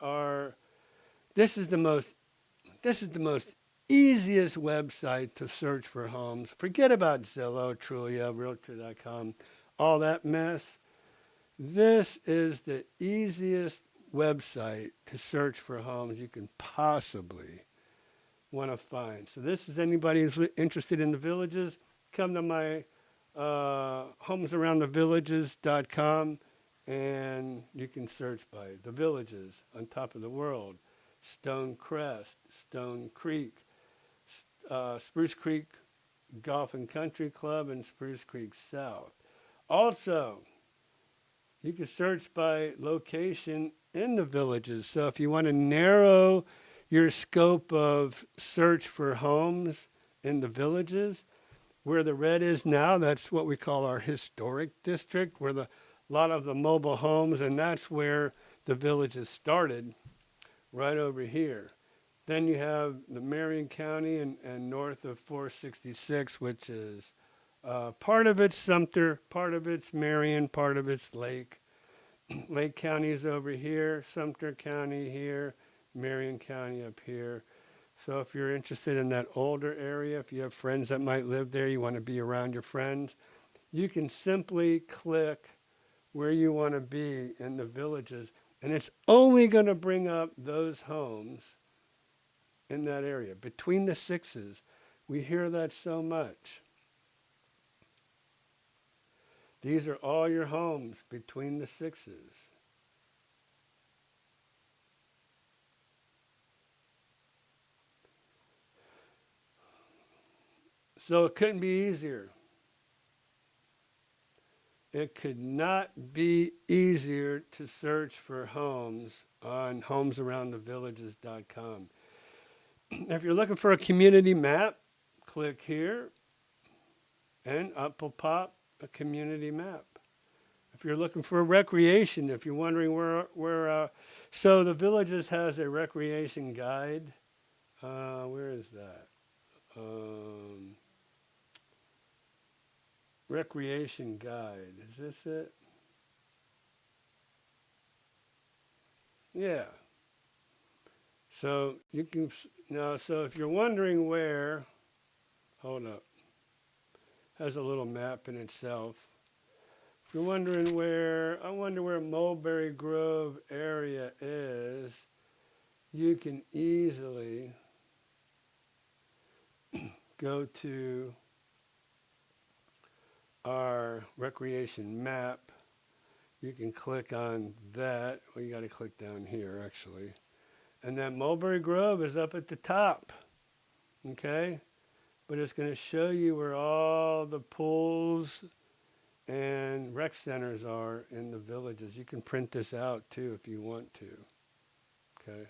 is the most easiest website to search for homes. Forget about Zillow, Trulia, Realtor.com, all that mess. This is the easiest website to search for homes you can possibly want to find. So this is anybody who's interested in the villages, come to my homesaroundthevillages.com and you can search by the villages on top of the world. Stone Crest, Stone Creek, Spruce Creek Golf and Country Club, and Spruce Creek South. Also, you can search by location in the villages. So if you want to narrow your scope of search for homes in the villages, where the red is now, that's what we call our historic district, where a lot of the mobile homes, and that's where the villages started, right over here. Then you have the Marion County and north of 466, which is part of it's Sumter, part of it's Marion, part of it's Lake. Lake County is over here, Sumter County here, Marion County up here. So if you're interested in that older area, if you have friends that might live there, you want to be around your friends, you can simply click where you want to be in the villages, and it's only going to bring up those homes in that area. Between the sixes, we hear that so much. These are all your homes between the sixes. So it couldn't be easier. It could not be easier to search for homes on homesaroundthevillages.com. If you're looking for a community map, click here and up will pop a community map. If you're looking for a recreation, if you're wondering where so the Villages has a recreation guide. Where is that? Recreation guide. Is this it? Yeah. So you can now. So if you're wondering where, hold up, has a little map in itself. If you're wondering where, I wonder where Mulberry Grove area is. You can easily go to our recreation map. You can click on that. Well, you got to click down here actually. And then Mulberry Grove is up at the top. Okay? But it's going to show you where all the pools and rec centers are in the villages. You can print this out too if you want to. Okay?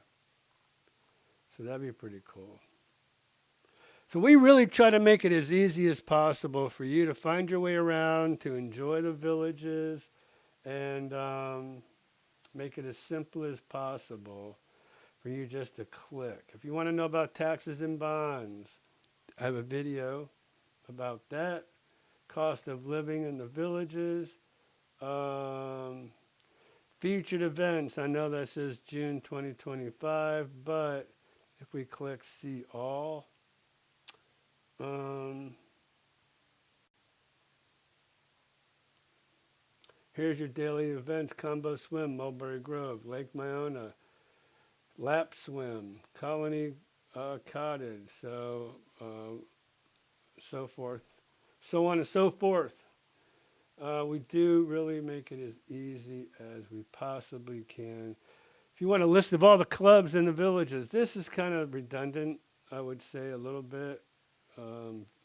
So that'd be pretty cool. So we really try to make it as easy as possible for you to find your way around, to enjoy the villages, and make it as simple as possible for you just to click. If you want to know about taxes and bonds, I have a video about that. Cost of living in the villages. Featured events, I know that says June 2025, but if we click see all, here's your daily events: Combo Swim, Mulberry Grove, Lake Myona, Lap Swim, Colony Cottage, so forth, so on and so forth. We do really make it as easy as we possibly can. If you want a list of all the clubs in the villages, this is kind of redundant, I would say a little bit.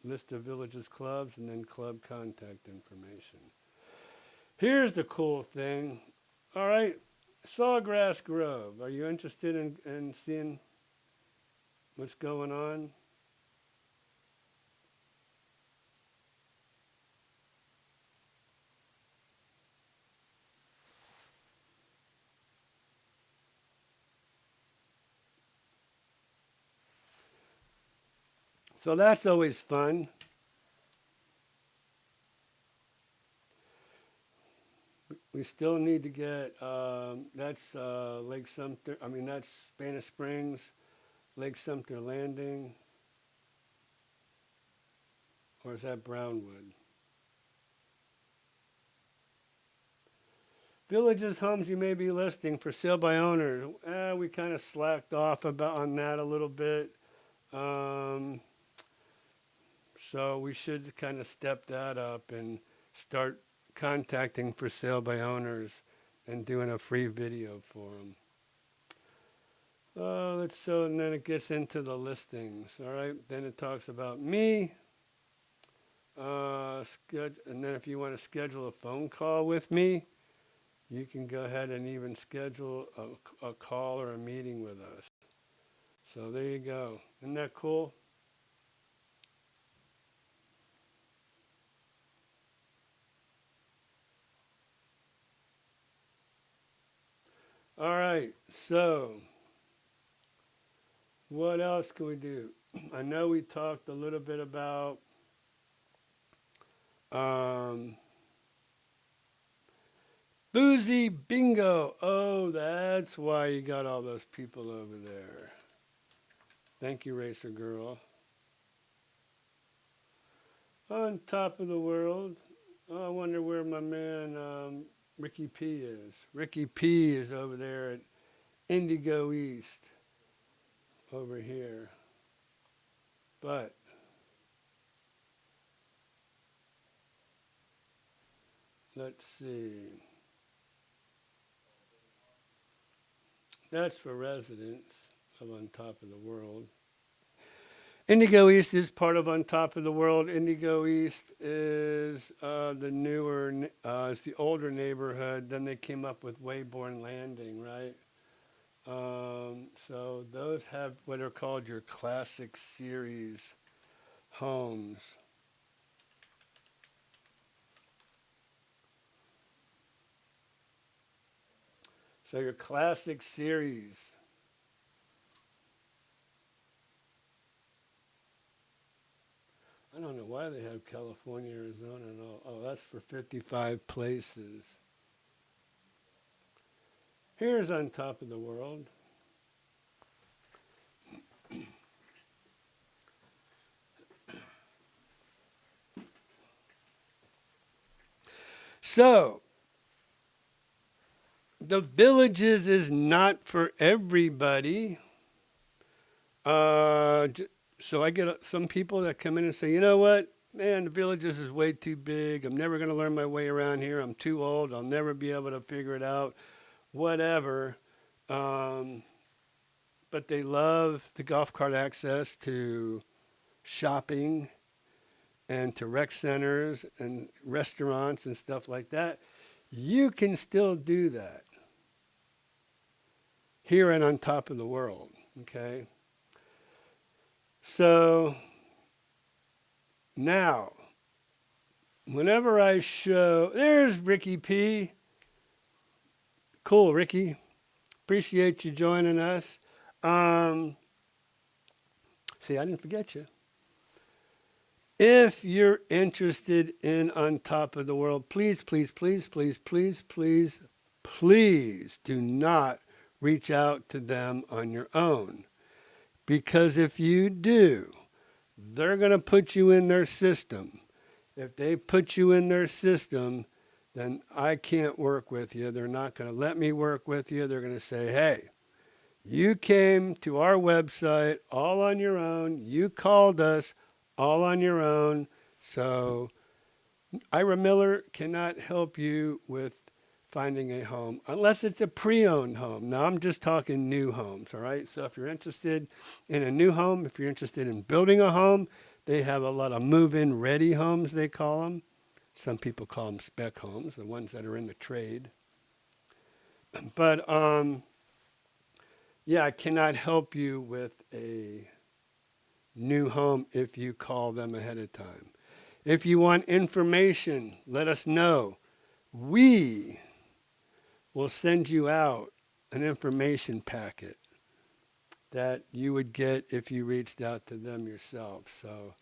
List of villages clubs and then club contact information. Here's the cool thing. All right, Sawgrass Grove. Are you interested in seeing what's going on? So that's always fun. We still need to get, that's Lake Sumter, that's Spanish Springs, Lake Sumter Landing, or is that Brownwood? Villages, homes you may be listing for sale by owner. We kind of slacked off on that a little bit. So we should kind of step that up and start contacting for sale by owners and doing a free video for them. And then it gets into the listings. All right, then it talks about me. And then if you want to schedule a phone call with me, you can go ahead and even schedule a call or a meeting with us. So there you go. Isn't that cool? All right, so what else can we do? I know we talked a little bit about boozy bingo. Oh, that's why you got all those people over there. Thank you, Racer Girl. On top of the world. Oh, I wonder where my man Ricky P is. Ricky P is over there at Indigo East. Over here. But let's see. That's for residents of On Top of the World. Indigo East is part of On Top of the World. Indigo East is the newer, it's the older neighborhood. Then they came up with Wayborn Landing, right? So those have what are called your classic series homes. So your classic series. I don't know why they have California, Arizona, and all. Oh, that's for 55 places. Here's On Top of the World. So, the Villages is not for everybody. So I get some people that come in and say, you know what, man, the Villages is way too big. I'm never going to learn my way around here. I'm too old. I'll never be able to figure it out. Whatever. Um, but they love the golf cart access to shopping and to rec centers and restaurants and stuff like that. You can still do that here and on top of the world. Okay. So now, whenever I show, there's Ricky P. Cool, Ricky. Appreciate you joining us. See, I didn't forget you. If you're interested in On Top of the World, please, please, please, please, please, please, please do not reach out to them on your own. Because if you do, they're going to put you in their system. If they put you in their system, then I can't work with you. They're not going to let me work with you. They're going to say, hey, you came to our website all on your own. You called us all on your own. So Ira Miller cannot help you with finding a home unless it's a pre-owned home. Now I'm just talking new homes, all right? So if you're interested in a new home, if you're interested in building a home, they have a lot of move-in ready homes, they call them. Some people call them spec homes, the ones that are in the trade. But yeah, I cannot help you with a new home if you call them ahead of time. If you want information, let us know. We will send you out an information packet that you would get if you reached out to them yourself. So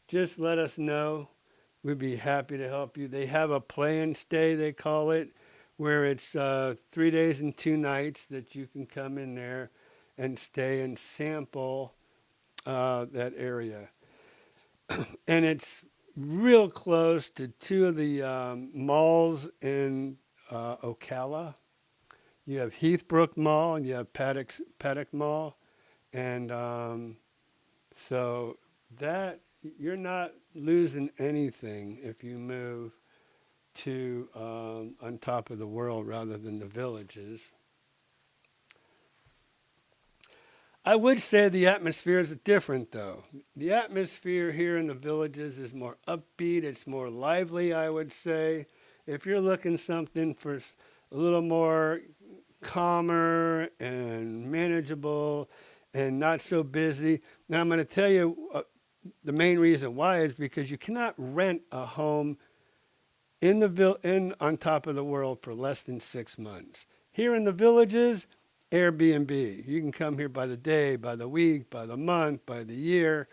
just let us know. We'd be happy to help you. They have a play and stay, they call it, where it's 3 days and 2 nights that you can come in there and stay and sample that area. And it's real close to 2 of the malls in Ocala. You have Heathbrook Mall and you have Paddock Mall. And so that you're not losing anything if you move to On Top of the World rather than the Villages. I would say the atmosphere is different, though. The atmosphere here in the Villages is more upbeat. It's more lively, I would say. If you're looking something for a little more calmer and manageable and not so busy. Now, I'm going to tell you the main reason why is because you cannot rent a home in On Top of the World for less than 6 months. Here in the Villages, Airbnb. You can come here by the day, by the week, by the month, by the year.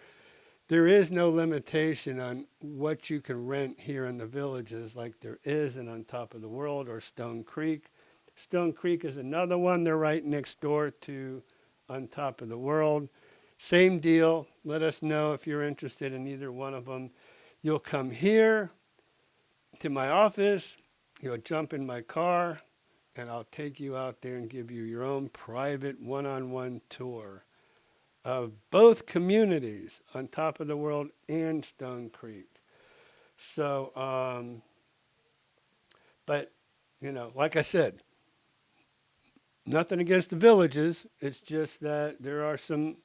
There is no limitation on what you can rent here in the Villages like there is in On Top of the World or Stone Creek. Stone Creek is another one. They're right next door to On Top of the World. Same deal. Let us know if you're interested in either one of them. You'll come here to my office. You'll jump in my car, and I'll take you out there and give you your own private one-on-one tour of both communities, On Top of the World and Stone Creek. So, but, like I said, nothing against the Villages. It's just that there are some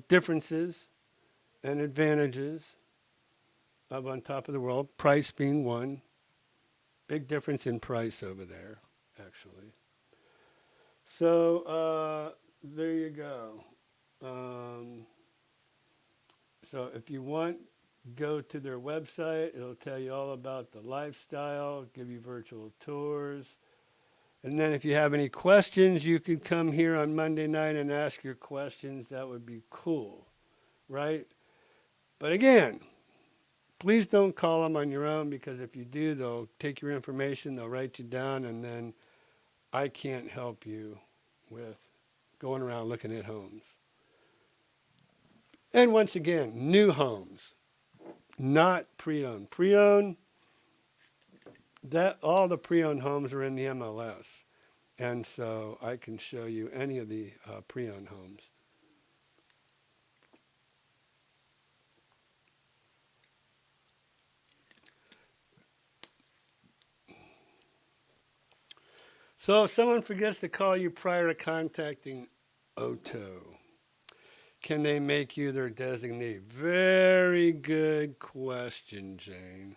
differences and advantages of On Top of the World, price being one. Big difference in price over there, actually. So there you go. So if you want, go to their website. It'll tell you all about the lifestyle, give you virtual tours. And then if you have any questions, you can come here on Monday night and ask your questions. That would be cool, right? But again, please don't call them on your own, because if you do, they'll take your information, they'll write you down, and then I can't help you with going around looking at homes. And once again, new homes, not pre-owned. Pre-owned, that all the pre-owned homes are in the MLS, and so I can show you any of the pre-owned homes. So if someone forgets to call you prior to contacting Oto, can they make you their designee? Very good question, Jane.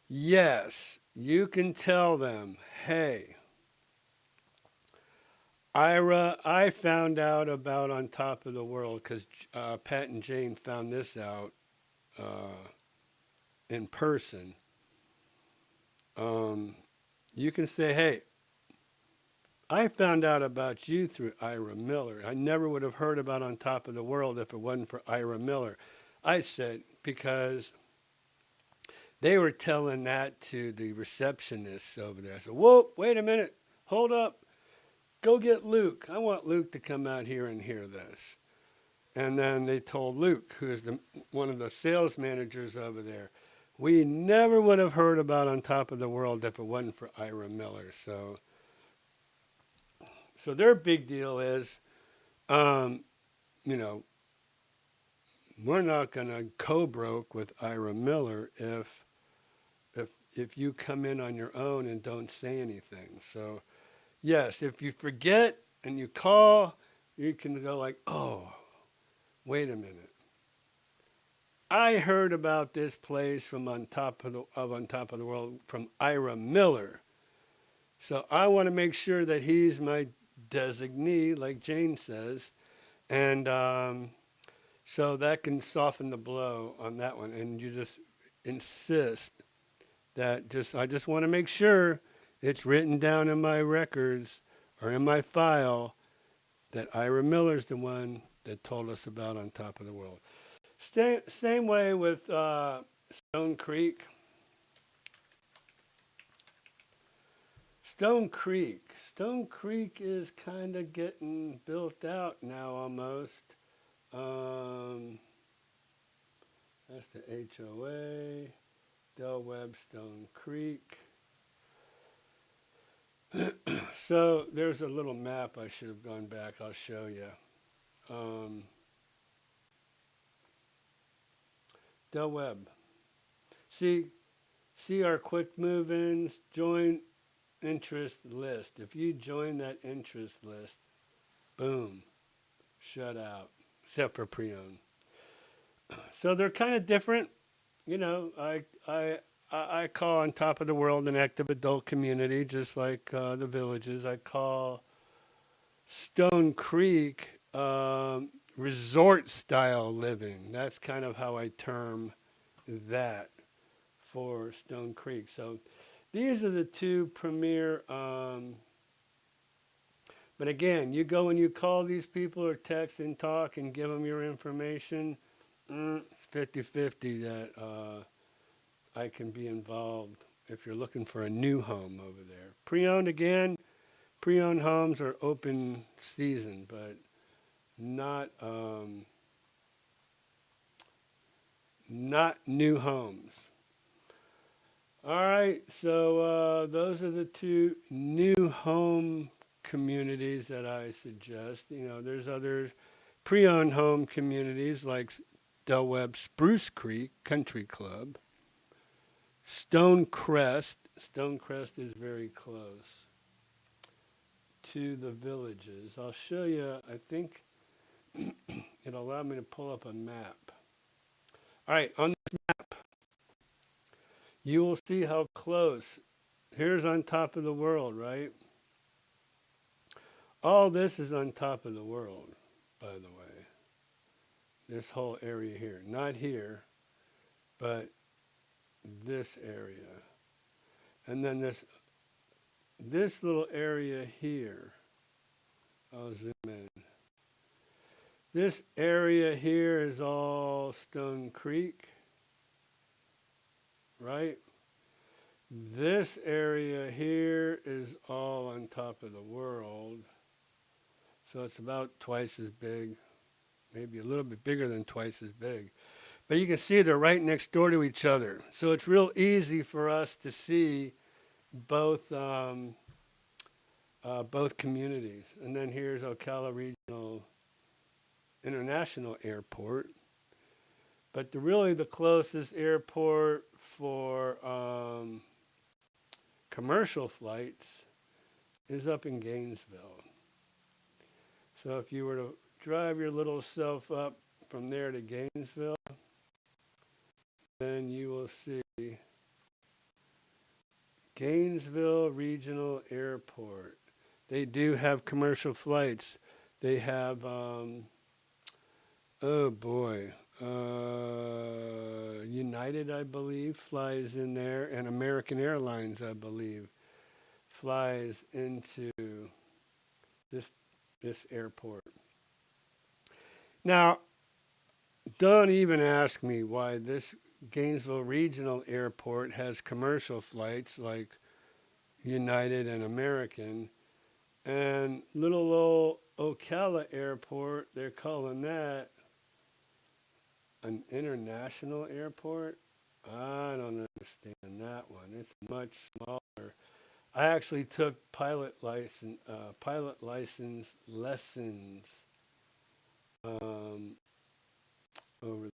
Yes, you can tell them, hey, Ira, I found out about On Top of the World because Pat and Jane found this out uh, in person. Um, you can say, hey, I found out about you through Ira Miller. I never would have heard about On Top of the World if it wasn't for Ira Miller. I said, because they were telling that to the receptionists over there. I said, whoa, wait a minute, hold up, go get Luke. I want Luke to come out here and hear this. And then they told Luke, who is one of the sales managers over there, we never would have heard about On Top of the World if it wasn't for Ira Miller. So their big deal is, um, you know, we're not going to co-broke with Ira Miller if you come in on your own and don't say anything. So yes, if you forget and you call, you can go like, oh, wait a minute. I heard about this place from On Top of the World from Ira Miller. So I want to make sure that he's my designee, like Jane says, and so that can soften the blow on that one. And you just insist that I just want to make sure it's written down in my records or in my file that Ira Miller's the one that told us about On Top of the World. Same way with Stone Creek. Stone Creek is kind of getting built out now almost. That's the HOA, Del Webb, Stone Creek. So there's a little map. I should have gone back. I'll show you. Del Webb. See our quick move-ins, join interest list. If you join that interest list, boom, shut out, except for pre-owned. So they're kind of different. You know, I call On Top of the World an active adult community, just like the villages. I call Stone Creek resort style living. That's kind of how I term that for Stone Creek. So these are the two premier. But again, you go and you call these people or text and talk and give them your information. It's 50-50 that I can be involved if you're looking for a new home over there. Pre-owned again, pre-owned homes are open season, but not new homes. All right, so those are the two new home communities that I suggest. You know, there's other pre-owned home communities like Del Webb Spruce Creek Country Club. Stonecrest is very close to the villages. I'll show you, I think it'll allow me to pull up a map. All right, on this map, you will see how close. Here's On Top of the World, right? All this is On Top of the World, by the way. This whole area here. Not here, but this area. And then this little area here. I'll zoom in. This area here is all Stone Creek, right? This area here is all On Top of the World. So it's about twice as big, maybe a little bit bigger than twice as big. But you can see they're right next door to each other. So it's real easy for us to see both both communities. And then here's Ocala Regional International Airport. But really the closest airport for commercial flights is up in Gainesville. So if you were to drive your little self up from there to Gainesville, then you will see Gainesville Regional Airport. They do have commercial flights. They have, oh boy, United, I believe, flies in there, and American Airlines, I believe, flies into this airport. Now, don't even ask me why this Gainesville Regional Airport has commercial flights like United and American, and little old Ocala Airport, they're calling that an international airport. I don't understand that one. It's much smaller. I actually took pilot license lessons over there.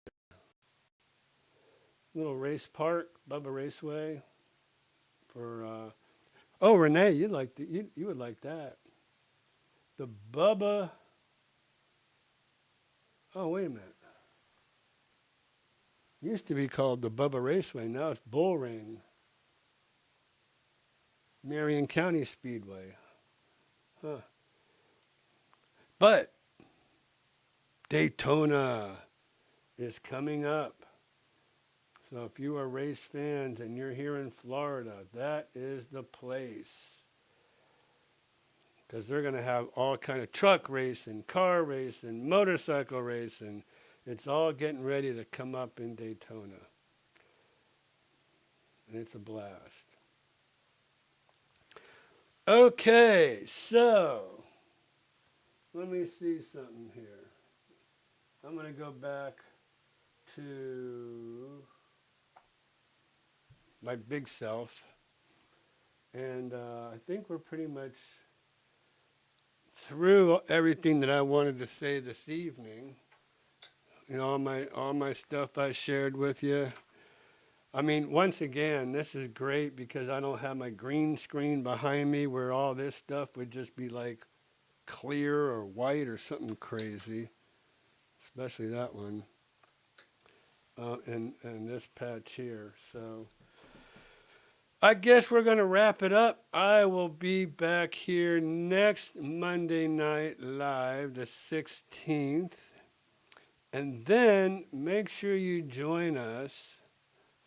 Little race park, Bubba Raceway. For oh, Renee, you would like that. The Bubba. Oh, wait a minute. Used to be called the Bubba Raceway. Now it's Bull Ring. Marion County Speedway. Huh. But Daytona is coming up. So if you are race fans and you're here in Florida, that is the place. Because they're going to have all kind of truck racing, car racing, motorcycle racing. It's all getting ready to come up in Daytona. And it's a blast. Okay, so let me see something here. I'm going to go back to my big self. And I think we're pretty much through everything that I wanted to say this evening. You know, all my stuff I shared with you. I mean, once again, this is great because I don't have my green screen behind me where all this stuff would just be like clear or white or something crazy, especially that one, and this patch here. So I guess we're going to wrap it up. I will be back here next Monday night live, the 16th. And then make sure you join us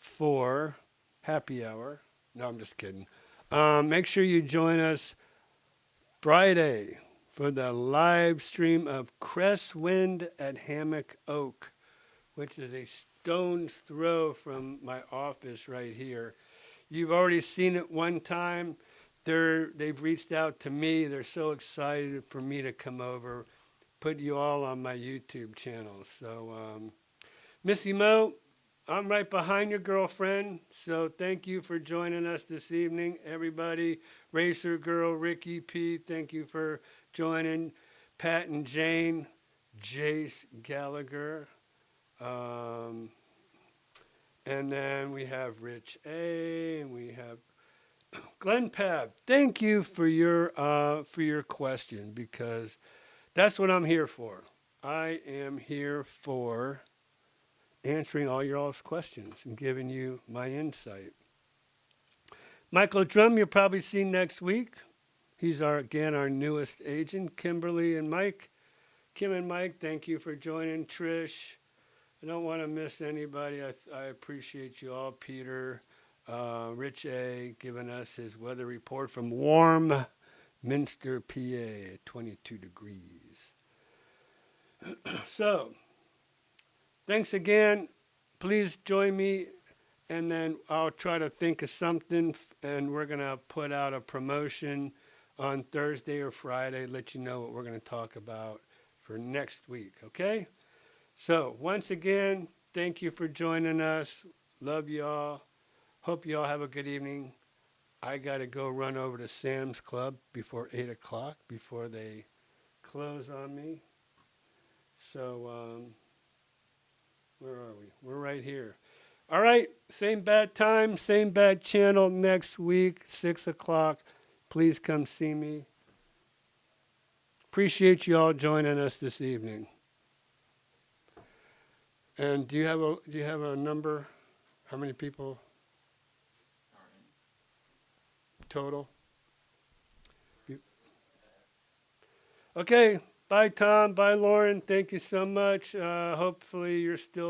for happy hour. No, I'm just kidding. Make sure you join us Friday for the live stream of Crestwind at Hammock Oak, which is a stone's throw from my office right here. You've already seen it one time. They've reached out to me. They're so excited for me to come over, put you all on my YouTube channel. So, Missy Mo, I'm right behind your girlfriend. So thank you for joining us this evening, everybody. Racer Girl, Ricky P, thank you for joining. Pat and Jane, Jace Gallagher. And then we have Rich A, and we have Glenn Pab. Thank you for your question, because that's what I'm here for. I am here for answering all your all's questions and giving you my insight. Michael Drum, you'll probably see next week. He's our newest agent. Kimberly and Mike. Kim and Mike, thank you for joining. Trish, I don't want to miss anybody. I appreciate you all. Peter, Rich A, giving us his weather report from warm Minster, PA, at 22 degrees. So, thanks again. Please join me, and then I'll try to think of something, and we're going to put out a promotion on Thursday or Friday, let you know what we're going to talk about for next week, okay? So, once again, Thank you for joining us. Love y'all. Hope y'all have a good evening. I got to go run over to Sam's Club before 8 o'clock, before they close on me. So, where are we? We're right here. All right, same bad time, same bad channel next week, 6 o'clock. Please come see me. Appreciate you all joining us this evening. And do you have a number? How many people total? Okay, bye Tom, bye Lauren. Thank you so much. Hopefully you're still